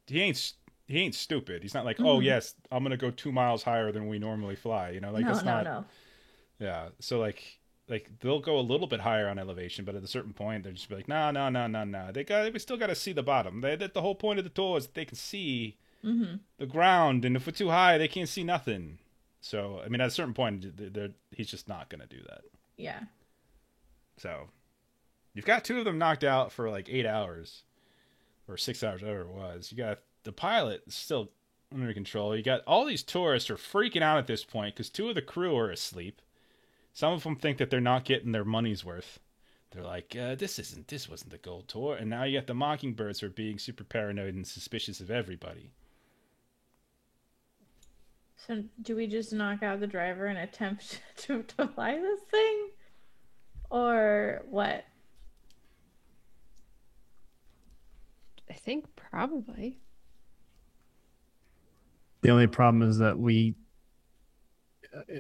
He ain't stupid. He's not like, oh yes, I'm gonna go 2 miles higher than we normally fly. You know, like no. Yeah. So like they'll go a little bit higher on elevation, but at a certain point they're just be like, no. We still got to see the bottom. The whole point of the tour is that they can see the ground, and if we're too high, they can't see nothing. So I mean, at a certain point, he's just not going to do that. Yeah. So you've got 2 of them knocked out for like 8 hours or 6 hours, whatever it was. You got the pilot still under control. You got all these tourists are freaking out at this point because 2 of the crew are asleep. Some of them think that they're not getting their money's worth. They're like, this wasn't the gold tour. And now you got the Mockingbirds who are being super paranoid and suspicious of everybody. So do we just knock out the driver and attempt to fly this thing? Or what? I think probably. The only problem is that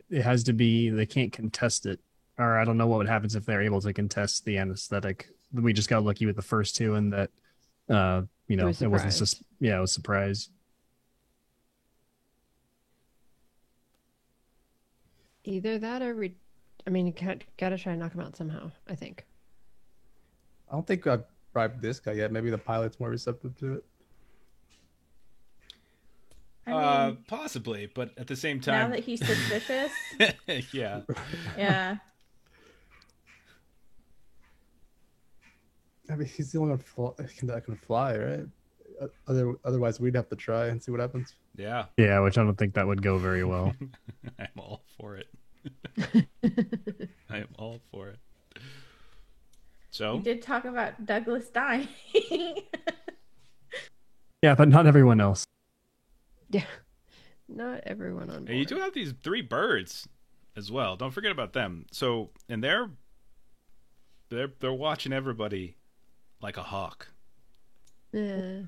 it has to be, they can't contest it. Or I don't know what happens if they're able to contest the anesthetic. We just got lucky with the first 2 and that, it wasn't just, it was a surprise. Either that or you gotta try and knock him out somehow, I think. I don't think I've bribed this guy yet. Maybe the pilot's more receptive to it. I mean, Possibly, but at the same time, now that he's suspicious. yeah. Yeah. I mean, he's the only one that can fly, right? Otherwise, we'd have to try and see what happens. Yeah. Yeah, which I don't think that would go very well. I'm all for it. I am all for it. So We did talk about Douglas dying. Yeah, but not everyone else. Yeah. Not everyone on board. And you do have these 3 birds as well. Don't forget about them. So, and they're watching everybody like a hawk. Yeah.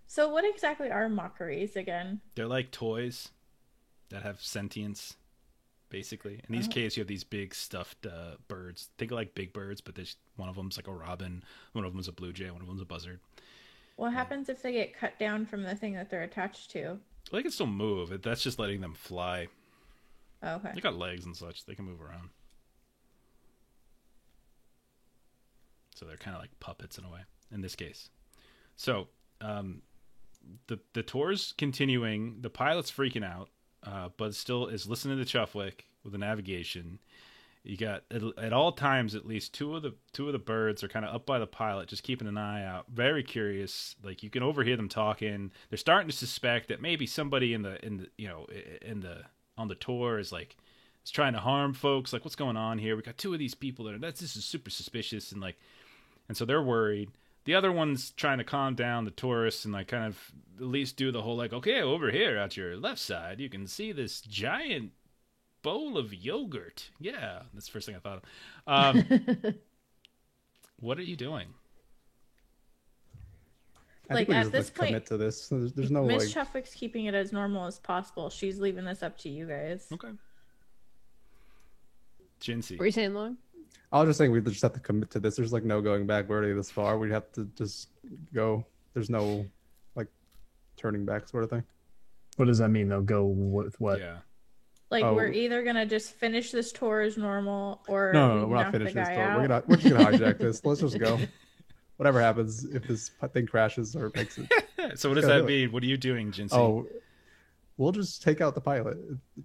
So what exactly are mockeries again? They're like toys that have sentience, basically. In these cases, you have these big stuffed birds. Think of like big birds, but one of them's like a robin, one of them's a blue jay, one of them's a buzzard. What happens if they get cut down from the thing that they're attached to? They can still move. That's just letting them fly. Oh, okay. They got legs and such. They can move around. So they're kind of like puppets in a way, in this case. So the tour's continuing. The pilot's freaking out, but still is listening to Chuffwick with the navigation. You got at all times at least two of the birds are kind of up by the pilot, just keeping an eye out, very curious. Like you can overhear them talking. They're starting to suspect that maybe somebody on the tour is trying to harm folks. Like, what's going on here? We got 2 of these people this is super suspicious, and so they're worried. The other one's trying to calm down the tourists and kind of at least do the whole okay, over here at your left side, you can see this giant bowl of yogurt. Yeah, that's the first thing I thought of. What are you doing? I think we at just, this point, commit to this. There's no Miss Chuffwick's keeping it as normal as possible. She's leaving this up to you guys. Okay. Jinsey. Were you saying Long? I was just saying we just have to commit to this. There's no going back. We're already this far. We'd have to just go. There's no turning back sort of thing. What does that mean? They'll go with what? Yeah. We're either gonna just finish this tour as normal, or no, we're not finishing this tour. We're just gonna hijack this. Let's just go. Whatever happens, if this thing crashes or makes it. So what does that mean? What are you doing, Jinsey? Oh, we'll just take out the pilot.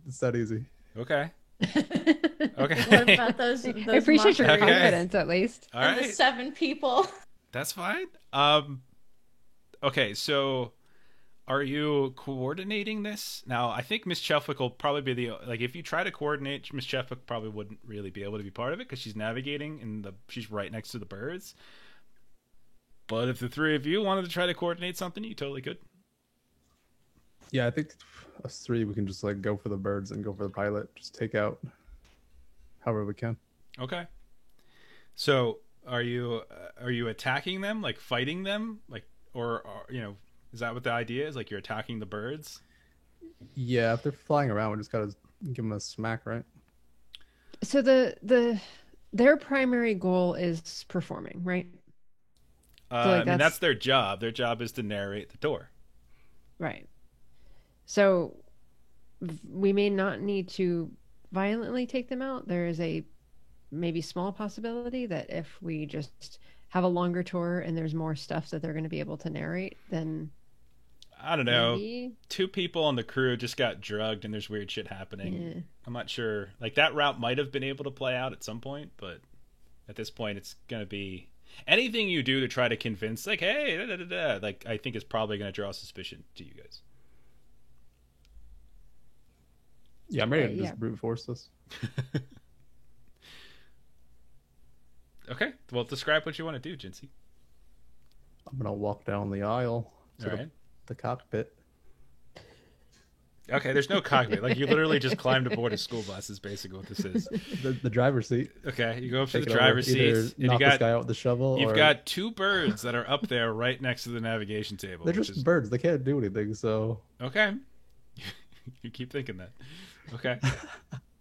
It's that easy. Okay. Okay. What about those I appreciate your mockeries confidence, at least. All and right. the 7 people? That's fine. Okay, so are you coordinating this? Now, I think Miss Chuffwick will probably be if you try to coordinate, Miss Chuffwick probably wouldn't really be able to be part of it because she's navigating and she's right next to the birds. But if the 3 of you wanted to try to coordinate something, you totally could. Yeah, I think us 3, we can just go for the birds and go for the pilot. Just take out however we can. Okay. So are you attacking them, fighting them, or is that what the idea is? You're attacking the birds? Yeah, if they're flying around, we just gotta give them a smack, right? So their primary goal is performing, right? That's their job. Their job is to narrate the tour. Right. So we may not need to violently take them out. There is a maybe small possibility that if we just have a longer tour and there's more stuff that they're going to be able to narrate, then I don't know. Maybe? 2 people on the crew just got drugged and there's weird shit happening. Yeah. I'm not sure. Like, that route might have been able to play out at some point, but at this point it's going to be anything you do to try to convince, like, hey, da, da, da, da, like, I think is probably going to draw suspicion to you guys. Yeah, I'm ready to Yeah. just brute force this. Okay, well, describe what you want to do, Jinsey. I'm gonna walk down the aisle to All right. the cockpit. Okay, there's no cockpit. Like, you literally just climbed aboard a school bus is basically what this is. The driver's seat. Okay, you go up to Take the it over. driver's Either seat, and knock you this got guy out with the shovel. you've or... got 2 birds that are up there right next to the navigation table. They're which just is birds. They can't do anything. So okay. You keep thinking that. Okay.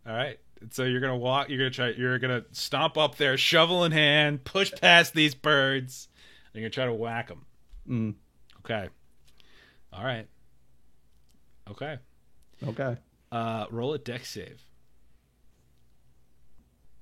All right. So you're gonna walk. You're gonna stomp up there, shovel in hand, push past these birds, and you're gonna try to whack them. mm, Okay. All right. Okay. okay, Roll a dex save.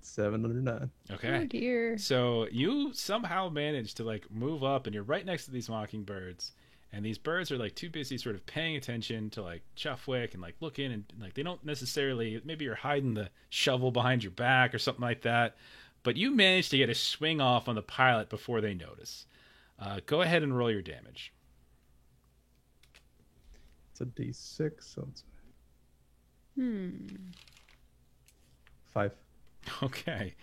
7 under 9. Okay. Oh dear. So you somehow manage to like move up, and you're right next to these mockingbirds, and these birds are like too busy sort of paying attention to like Chuffwick and like looking, and like they don't necessarily, maybe you're hiding the shovel behind your back or something like that, but you manage to get a swing off on the pilot before they notice. Go ahead and roll your damage. It's a D6, so it's 5. Okay.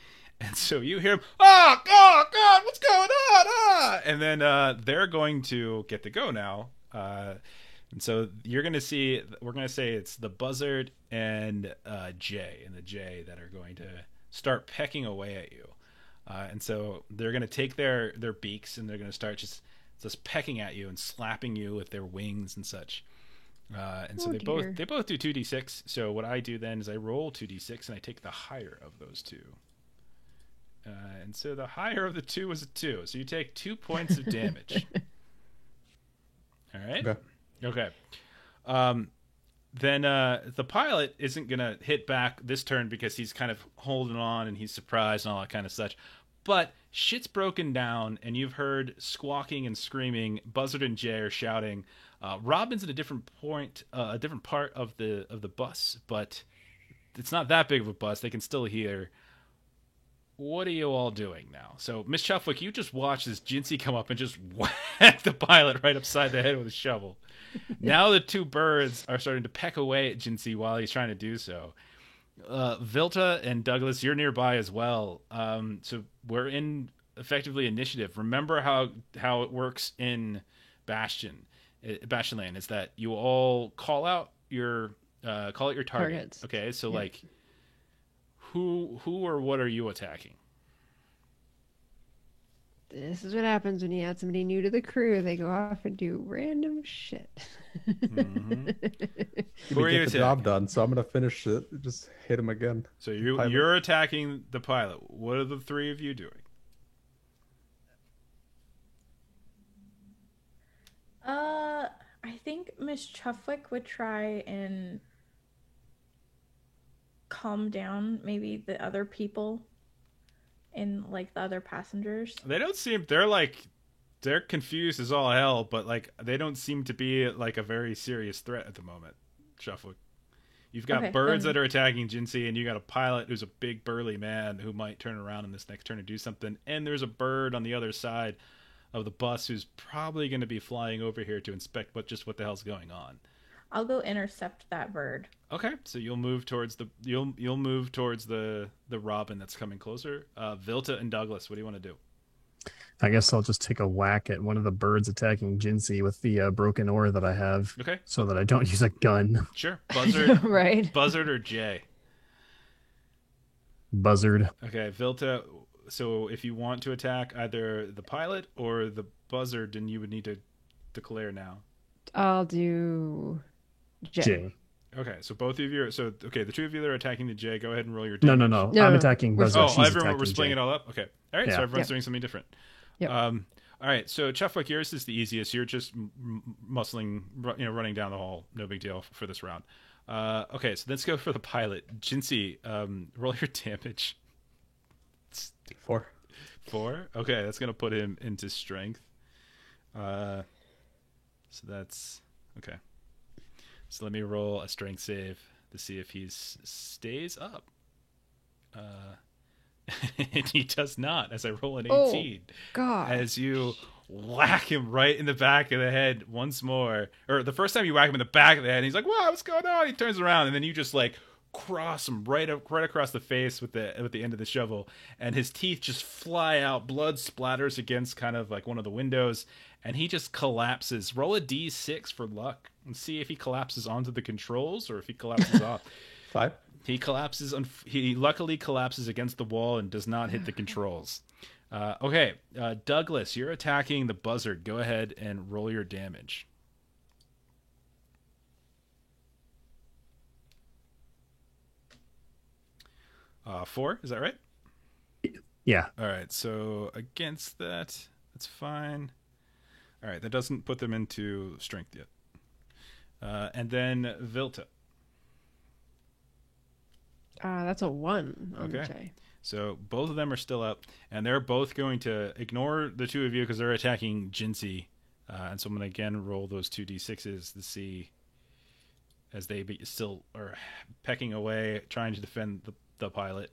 And so you hear, oh, God, what's going on? Ah! And then they're going to get to go now. And so you're going to see, we're going to say it's the buzzard and Jay, and the Jay that are going to start pecking away at you. And so they're going to take their beaks, and they're going to start just pecking at you and slapping you with their wings and such. And so Oh, they dear. both do 2d6. So what I do then is I roll 2d6 and I take the higher of those 2. And so the higher of the 2 is a 2. So you take 2 points of damage. All right. Okay. Then the pilot isn't gonna hit back this turn because he's kind of holding on and he's surprised and all that kind of such. But shit's broken down, and you've heard squawking and screaming. Buzzard and Jay are shouting. Robin's at a different point, a different part of the bus, but it's not that big of a bus. They can still hear. What are you all doing now? So, Miss Chuffwick, you just watch this Jinsey come up and just whack the pilot right upside the head with a shovel. Now the 2 birds are starting to peck away at Jinsey while he's trying to do so. Vilta and Douglas, you're nearby as well. So we're in effectively initiative. Remember how it works in Bastionland is that you all call out your target. Targets. Okay, so Yeah. like who or what are you attacking? This is what happens when you add somebody new to the crew. They go off and do random shit. Mm-hmm. You Who are you get the job done, so I'm gonna finish it. Just hit him again. So Pilot. you're attacking the pilot. What are the 3 of you doing? I think Miss Chuffwick would try and calm down maybe the other people and like the other passengers. They don't seem they're confused as all hell, but like they don't seem to be like a very serious threat at the moment. Shuffle. You've got Okay, birds then- that are attacking Jinsey, and you got a pilot who's a big burly man who might turn around in this next turn and do something. And there's a bird on the other side of the bus who's probably going to be flying over here to inspect what the hell's going on. I'll go intercept that bird. Okay, so you'll move towards the robin that's coming closer. Vilta and Douglas, what do you want to do? I guess I'll just take a whack at one of the birds attacking Jinsey with the broken oar that I have, Okay, so that I don't use a gun. sure. Buzzard, Right. Buzzard or Jay? Buzzard. Okay, Vilta. So if you want to attack either the pilot or the buzzard, then you would need to declare now. I'll do Jay. Jay. Okay, so both of you are the 2 of you that are attacking the Jay, go ahead and roll your No, damage. No, I'm no. attacking We're- Buzzard. Oh, She's everyone, we're attacking splitting Jay. it all up? Okay. All right, Yeah. so everyone's Yep. doing something different. Yep. All right, so Chuffwick, yours is the easiest. You're just muscling, running down the hall. No big deal for this round. Okay, so let's go for the pilot. Jinsey, roll your damage. 4. 4? Okay, that's going to put him into strength. So that's Okay. So let me roll a strength save to see if he stays up. And he does not, as I roll an 18. Oh, God. As you whack him right in the back of the head once more. Or the first time you whack him in the back of the head, and he's like, "Wow, what's going on?" He turns around, and then you just like cross him right across the face with the end of the shovel, and his teeth just fly out. Blood splatters against kind of like one of the windows, and he just collapses. Roll a d6 for luck and see if he collapses onto the controls or if he collapses off. 5. He collapses. He luckily collapses against the wall and does not hit the controls. Okay, Douglas, you're attacking the buzzard. Go ahead and roll your damage. Four, is that right? Yeah. All right, so against that, that's fine. All right, that doesn't put them into strength yet. And then Vilta. That's a 1 on the J. So both of them are still up, and they're both going to ignore the two of you because they're attacking Jinsey. And so I'm going to again roll those 2d6s to see as they still are pecking away, trying to defend the pilot.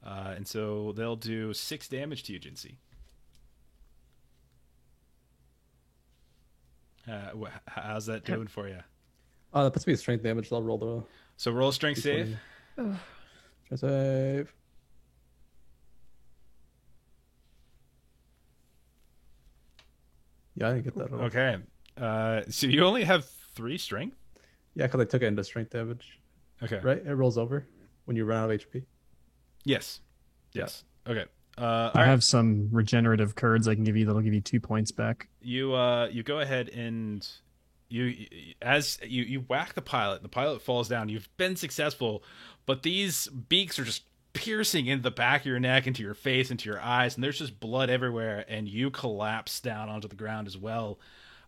And so they'll do 6 damage to you, Jinsey. How's that doing for you? That puts me at strength damage. So I'll roll the. So roll a strength save. Oh. Strength save. Yeah, I didn't get that at all. Okay. So you only have 3 strength? Yeah, because I took it into strength damage. Okay. Right? It rolls over when you run out of HP. Yes. Yes. Okay. I have some regenerative curds I can give you that'll give you 2 points back. You go ahead and you whack the pilot falls down. You've been successful, but these beaks are just piercing into the back of your neck, into your face, into your eyes, and there's just blood everywhere, and you collapse down onto the ground as well.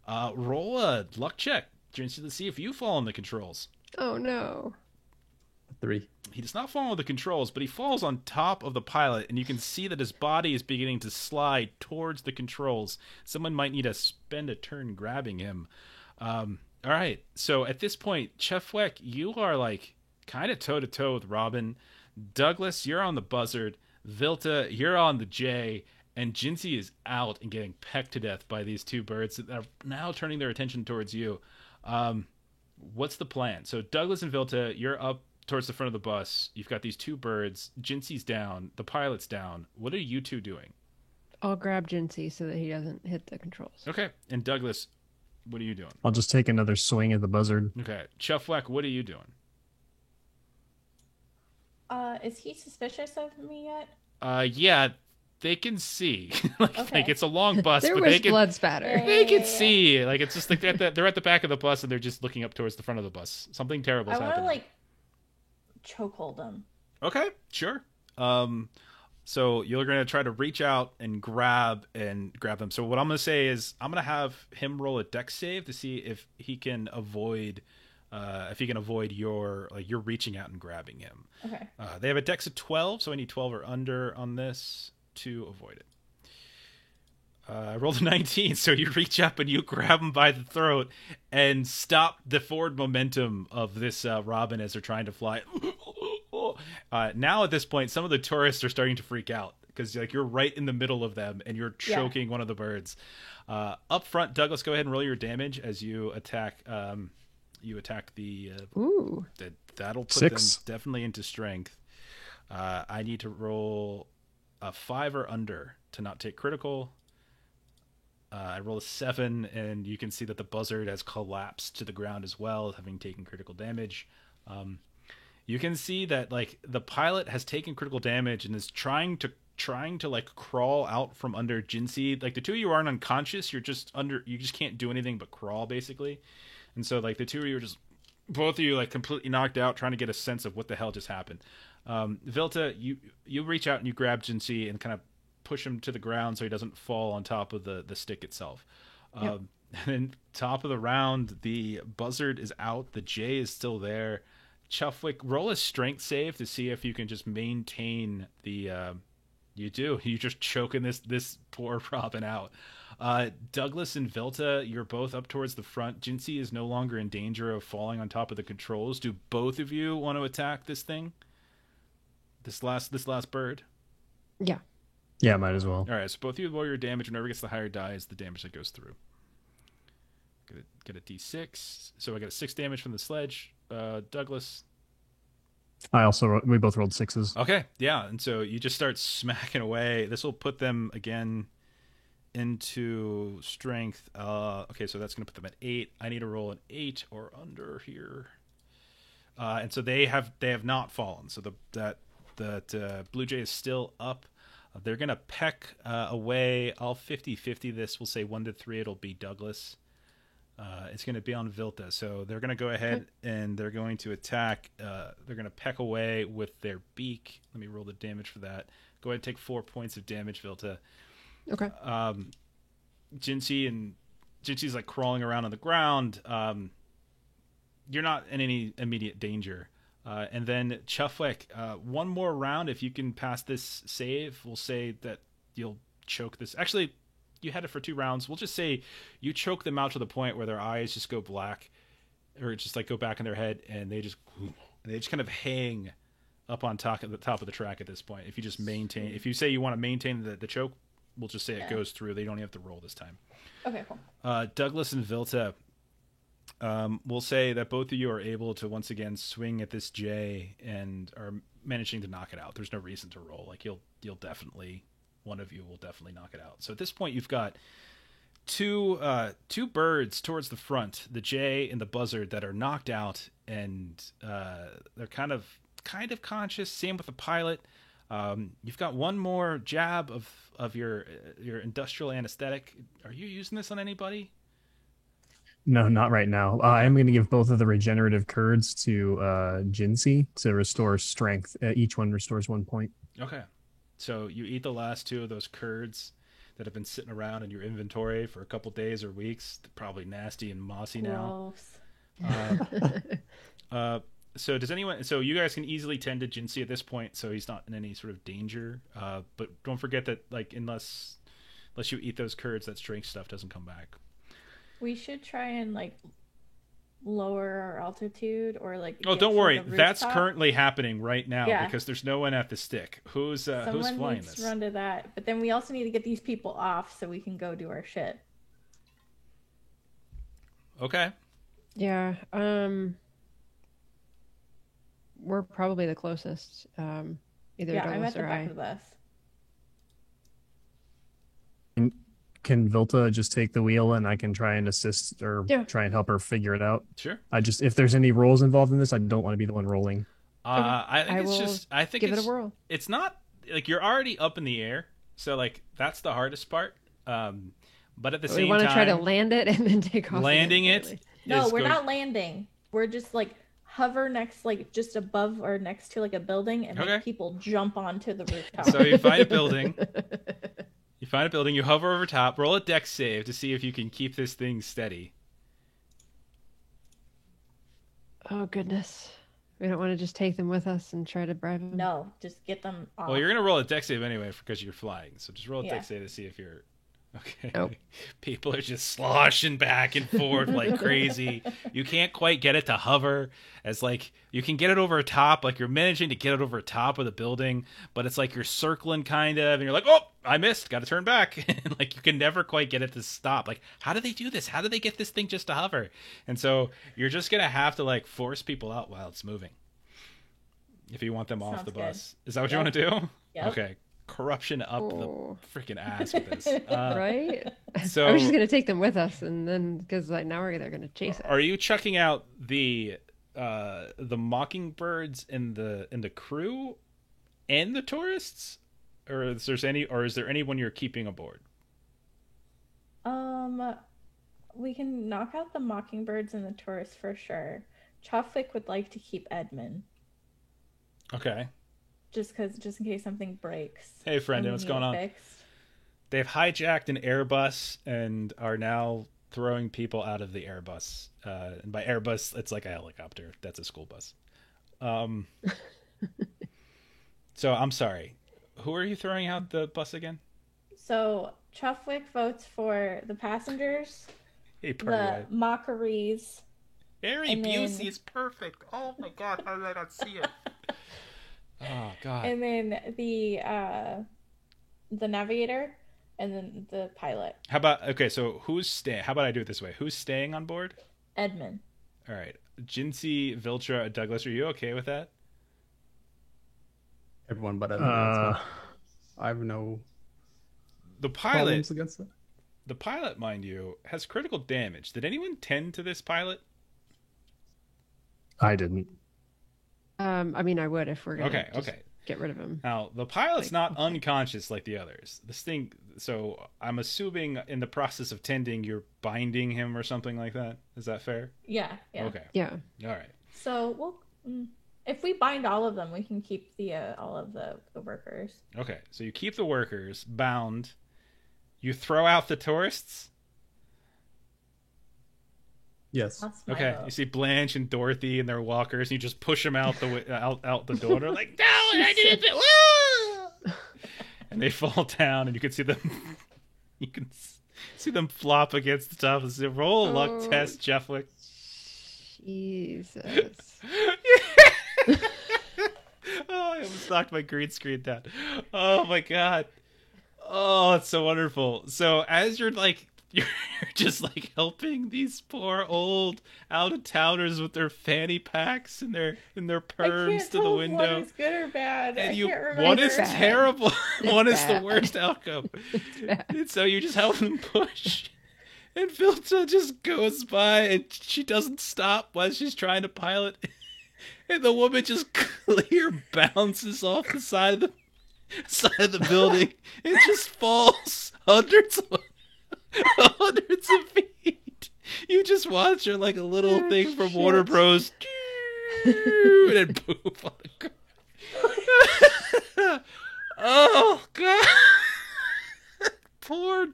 Roll a luck check to see if you fall on the controls. Oh no. 3. He does not fall on the controls, but he falls on top of the pilot, and you can see that his body is beginning to slide towards the controls. Someone might need to spend a turn grabbing him. All right, so at this point, Chefwek, you are like kind of toe-to-toe with Robin. Douglas, you're on the buzzard. Vilta, you're on the J. And Jinsey is out and getting pecked to death by these 2 birds that are now turning their attention towards you. What's the plan? So Douglas and Vilta, you're up towards the front of the bus. You've got these 2 birds. Jinsey's down. The pilot's down. What are you 2 doing? I'll grab Jinsey so that he doesn't hit the controls. Okay. And Douglas, what are you doing? I'll just take another swing at the buzzard. Okay. Chefwek, what are you doing? Is he suspicious of me yet? Yeah, they can see. like it's a long bus, there but was they can blood spatter. They can see. Like it's just like they're at the back of the bus and they're just looking up towards the front of the bus. Something terrible is happening. I want to chokehold him. Okay, sure. So you're going to try to reach out and grab them. So what I'm going to say is I'm going to have him roll a dex save to see if he can avoid your you're reaching out and grabbing him. Okay. They have a dex of 12, so I need 12 or under on this to avoid it. I rolled a 19, so you reach up and you grab him by the throat and stop the forward momentum of this robin as they're trying to fly. Now at this point, some of the tourists are starting to freak out because you're right in the middle of them and you're choking one of the birds. Up front, Douglas, go ahead and roll your damage as you attack. You attack the. Ooh. That'll put 6. them definitely into strength. I need to roll a 5 or under to not take critical. I roll a 7, and you can see that the buzzard has collapsed to the ground as well, having taken critical damage. You can see that the pilot has taken critical damage and is trying to crawl out from under Jinsey. The 2 of you aren't unconscious. You just can't do anything but crawl basically. And so the 2 of you are just both of you completely knocked out, trying to get a sense of what the hell just happened. Vilta, you reach out and you grab Jinsey and kind of push him to the ground so he doesn't fall on top of the stick itself. Yep. And then top of the round, the buzzard is out. The J is still there. Chufwick, roll a strength save to see if you can just maintain the You do. You're just choking this poor Robin out. Douglas and Vilta, you're both up towards the front. Jinsei is no longer in danger of falling on top of the controls. Do both of you want to attack this thing? This last bird? Yeah. Yeah, might as well. All right, so both of you roll your damage. Whenever it gets the higher die is the damage that goes through. Get a d6. So I got a 6 damage from the sledge. Douglas. We both rolled 6s. Okay, yeah, and so you just start smacking away. This will put them again into strength. Okay, so that's going to put them at 8. I need to roll an 8 or under here. And so they have not fallen. So that Blue Jay is still up. They're going to peck away. I'll 50-50 this. We'll say 1-3. It'll be Douglas. It's going to be on Vilta. So they're going to go ahead and they're going to attack. They're going to peck away with their beak. Let me roll the damage for that. Go ahead and take 4 points of damage, Vilta. Okay. Jinsei's like crawling around on the ground. You're not in any immediate danger. And then Chuffwick, one more round. If you can pass this save, we'll say that you'll choke this. Actually, you had it for 2 rounds. We'll just say you choke them out to the point where their eyes just go black, or just like go back in their head, and they just kind of hang up on top of the track at this point. If you just maintain, if you say you want to maintain the choke, we'll just say it goes through. They don't have to roll this time. Okay, cool. Douglas and Vilta. We'll say that both of you are able to once again swing at this J and are managing to knock it out. There's no reason to roll. Like you'll definitely, one of you will definitely knock it out. So at this point, you've got two birds towards the front, the Jay and the buzzard, that are knocked out, and they're kind of conscious. Same with the pilot. You've got one more jab of your industrial anesthetic. Are you using this on anybody? No, not right now. I'm going to give both of the regenerative curds to Jinsei to restore strength. Each one restores 1 point. Okay. So you eat the last 2 of those curds that have been sitting around in your inventory for a couple days or weeks. They're probably nasty and mossy now. So does anyone? So you guys can easily tend to Jinsei at this point, so he's not in any sort of danger. But don't forget that, like, unless you eat those curds, that strength stuff doesn't come back. We should try and like lower our altitude, or like. Oh, don't worry. That's currently happening right now because there's no one at the stick. Who's flying this? Someone needs to run to that, but then we also need to get these people off so we can go do our shit. Okay. Yeah. We're probably the closest. Either I'm Douglas at the or back I. of the bus. Can Vilta just take the wheel and I can try and assist or try and help her figure it out? Sure. If there's any rolls involved in this, I don't want to be the one rolling. I think give it a whirl. It's not like you're already up in the air, so like that's the hardest part. But at the same time, we want to try to land it and then take off. Landing it. No, we're not landing. We're just like hover next, like just above or next to like a building, and make people jump onto the rooftop. So you find a building. You hover over top, roll a dex save to see if you can keep this thing steady. Oh, goodness. We don't want to just take them with us and try to bribe them. No, just get them off. Well, you're going to roll a dex save anyway because you're flying. So just roll a dex save to see if you're... Okay. Nope. People are just sloshing back and forth like crazy. You can't quite get it to hover as like you can get it over top, like you're managing to get it over top of the building, but it's like you're circling kind of, and you're like, oh, I missed, got to turn back. And like you can never quite get it to stop. Like, how do they do this? How do they get this thing just to hover? And so you're just gonna have to like force people out while it's moving if you want them off the bus. Is that what you want to do? Yep. Okay. Corruption up the freaking ass with this, right? So I was just gonna take them with us, and then because like now they're gonna chase it. Are you chucking out the mockingbirds in the crew and the tourists, or is there anyone you're keeping aboard? We can knock out the mockingbirds and the tourists for sure. Choflik would like to keep Edmund. Okay. Just in case something breaks. Hey, friend, what's going on? Fixed. They've hijacked an Airbus and are now throwing people out of the Airbus. And by Airbus, it's like a helicopter. That's a school bus. So I'm sorry. who are you throwing out the bus again? So Chuffwick votes for the passengers, Hey, the mockeries. Harry Busey is perfect. Oh my god, how did I not see it? Oh god. And then the navigator, and then the pilot. How about so who's staying? How about I do it this way? Who's staying on board? Edmund. All right, Jinsey, Viltra, Douglas. Are you okay with that? Everyone but I have no the pilot problems against that. The pilot, mind you, has critical damage. Did anyone tend to this pilot? I didn't. I mean, I would if we're gonna okay. Get rid of him. Now, the pilot's not unconscious like the others. This thing, so I'm assuming in the process of tending, you're binding him or something like that. Is that fair? Yeah. Okay. Yeah. All right. So if we bind all of them, we can keep all of the workers. Okay, so you keep the workers bound. You throw out the tourists. Yes. Okay. You see Blanche and Dorothy and their walkers, and you just push them out out the door. They're like, "No, I didn't." And they fall down, and you can see them. You can see them flop against the top of the roll. Luck test, Jeffwick. Jesus. Oh, I almost knocked my green screen down. Oh my god. Oh, it's so wonderful. So as you're just like helping these poor old out of towners with their fanny packs and their perms to the window. One is good or bad. And can't one is terrible. One is bad. the worst outcome. And so you just help them push. And Vilta just goes by and she doesn't stop while she's trying to pilot. And the woman just clear bounces off the side of the building and just falls hundreds of feet. You just watch her like a little thing from Warner Bros. And then poof on the ground. Oh god. Poor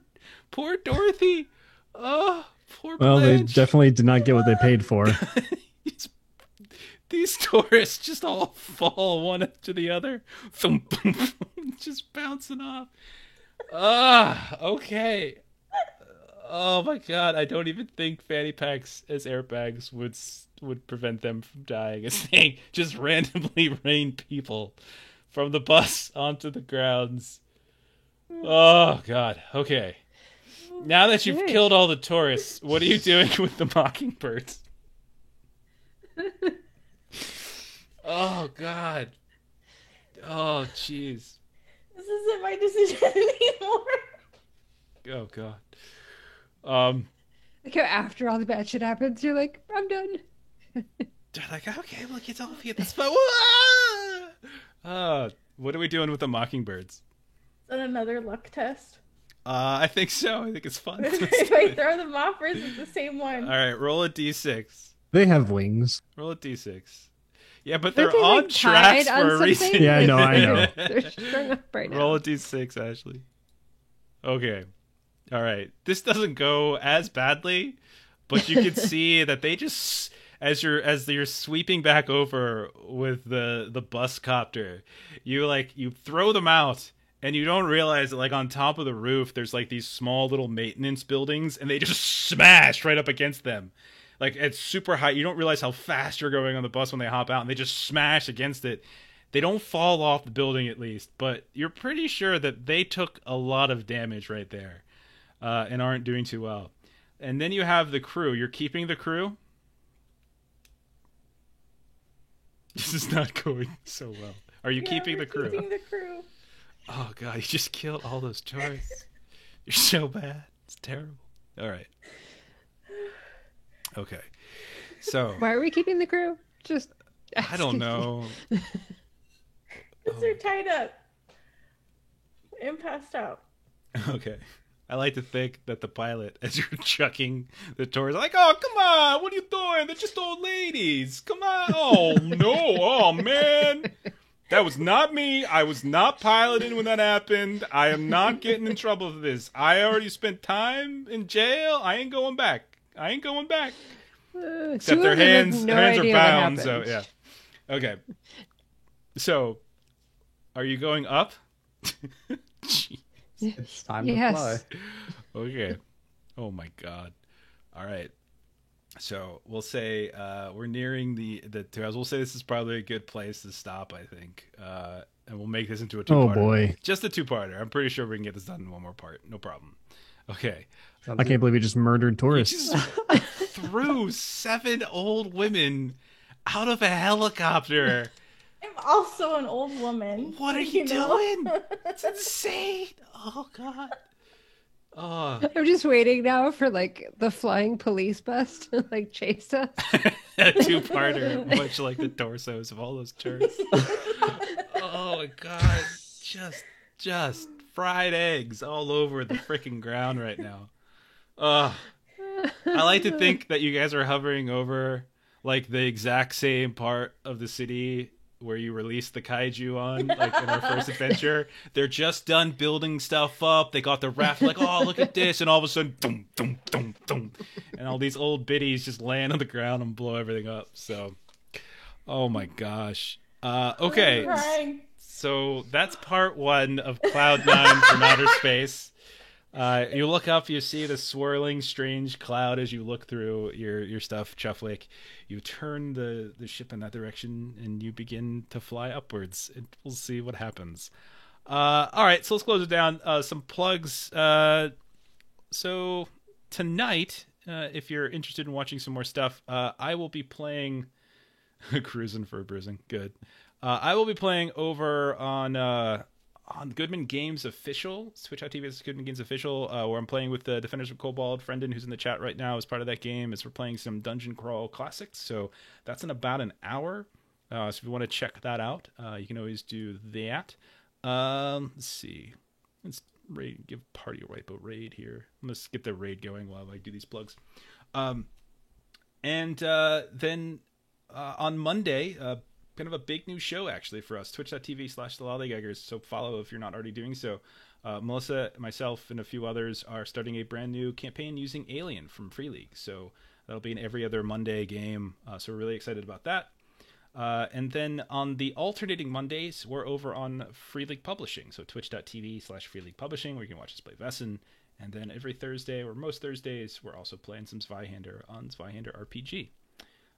Dorothy. Oh, poor Well, they Blanche. definitely did not get what they paid for. These tourists just all fall one after the other. Thump, boom, boom, just bouncing off. Okay. Oh my god, I don't even think fanny packs as airbags would prevent them from dying. As they just randomly rain people from the bus onto the grounds. Oh god, okay. Now that you've killed all the tourists, what are you doing with the mockingbirds? Oh god. Oh jeez. This isn't my decision anymore. Oh god. Like after all the bad shit happens, you're like, I'm done. They're like, okay, we'll get off here. This fun. What are we doing with the mockingbirds? Is that another luck test? I think so. I think it's fun. If I throw them off, or is it the same one? All right, roll a d6. They have wings. Roll a d6. Yeah, but they're Aren't they, on like, tracks tied for on a reason. something? Yeah, I know. They're strung up right now. Roll a d6, Ashley. Okay. All right. This doesn't go as badly, but you can see that they just, as you're sweeping back over with the bus copter, you throw them out. And you don't realize that, like, on top of the roof, there's, like, these small little maintenance buildings, and they just smash right up against them. Like, it's super high. You don't realize how fast you're going on the bus when they hop out, and they just smash against it. They don't fall off the building, at least, but you're pretty sure that they took a lot of damage right there and aren't doing too well. And then you have the crew. You're keeping the crew? This is not going so well. Are you keeping the crew? Keeping the crew. Oh god, you just killed all those tourists. You're so bad. It's terrible. All right. Okay. So Why are we keeping the crew? Just I don't know. Because they're tied up and passed out. Okay. I like to think that the pilot, as you're chucking the tourists, like, oh, come on, what are you doing? They're just old ladies. Come on. Oh, no. Oh, man. That was not me. I was not piloting when that happened. I am not getting in trouble for this. I already spent time in jail. I ain't going back. Except their hands are bound. So, yeah. Okay. So, are you going up? It's time Yes. to fly. Okay. Oh my god. All right. So we'll say we're nearing the 2 hours. We'll say this is probably a good place to stop, I think. And we'll make this into a two-parter. Oh boy. Just a two-parter. I'm pretty sure we can get this done in one more part. No problem. Okay. Sounds I can't believe he just murdered You tourists. just threw 7 old women out of a helicopter. I'm also an old woman. What are you know? doing? It's insane. Oh god. Oh. I'm just waiting now for like the flying police bus to like chase us. A two-parter, much like the torsos of all those tourists. Oh my god. Just fried eggs all over the freaking ground right now. I like to think that you guys are hovering over like the exact same part of the city where you released the kaiju on, like in our first adventure. They're just done building stuff up. They got the raft, like, oh, look at this, and all of a sudden, dum, dum, dum, dum, and all these old biddies just land on the ground and blow everything up. So, oh my gosh. Okay, I'm crying. so that's part 1 of Cloud9 from outer space. You look up, you see the swirling, strange cloud as you look through your stuff, Chuffwick. You turn the ship in that direction, and you begin to fly upwards. And we'll see what happens. All right, so let's close it down. Some plugs. So tonight, if you're interested in watching some more stuff, I will be playing... Cruising for a bruising. Good. I will be playing over on Goodman Games Official, Twitch.tv is Goodman Games Official, where I'm playing with the Defenders of Cobalt. Brendan, who's in the chat right now, is part of that game, as we're playing some Dungeon Crawl Classics. So that's in about an hour. So if you want to check that out, you can always do that. Let's see. Let's give Party a Wipeout raid here. Let's get the raid going while I do these plugs. And then on Monday, kind of a big new show actually for us, twitch.tv/thelollygaggers. So follow if you're not already doing so. Melissa, myself, and a few others are starting a brand new campaign using Alien from Free League. So that'll be an every other Monday game. So we're really excited about that. And then on the alternating Mondays, we're over on Free League Publishing. So twitch.tv/Free League Publishing, where you can watch us play Vesson. And then every Thursday, or most Thursdays, we're also playing some Zweihander on Zweihander RPG.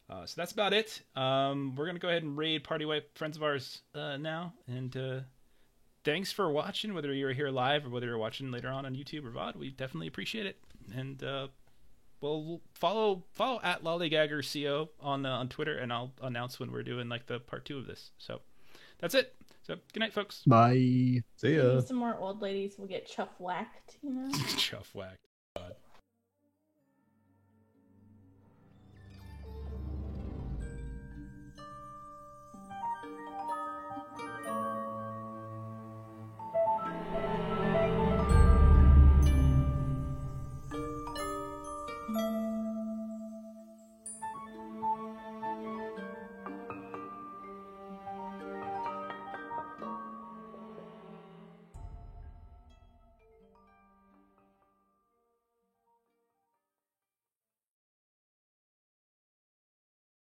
So that's about it. We're going to go ahead and raid Party Wipe friends of ours now. And thanks for watching, whether you're here live or whether you're watching later on YouTube or VOD. We definitely appreciate it. And we'll follow at LollyGaggerCO on Twitter, and I'll announce when we're doing like the part 2 of this. So that's it. So good night, folks. Bye. See ya. Some more old ladies will get chuff whacked, you know? Chuff whack. God.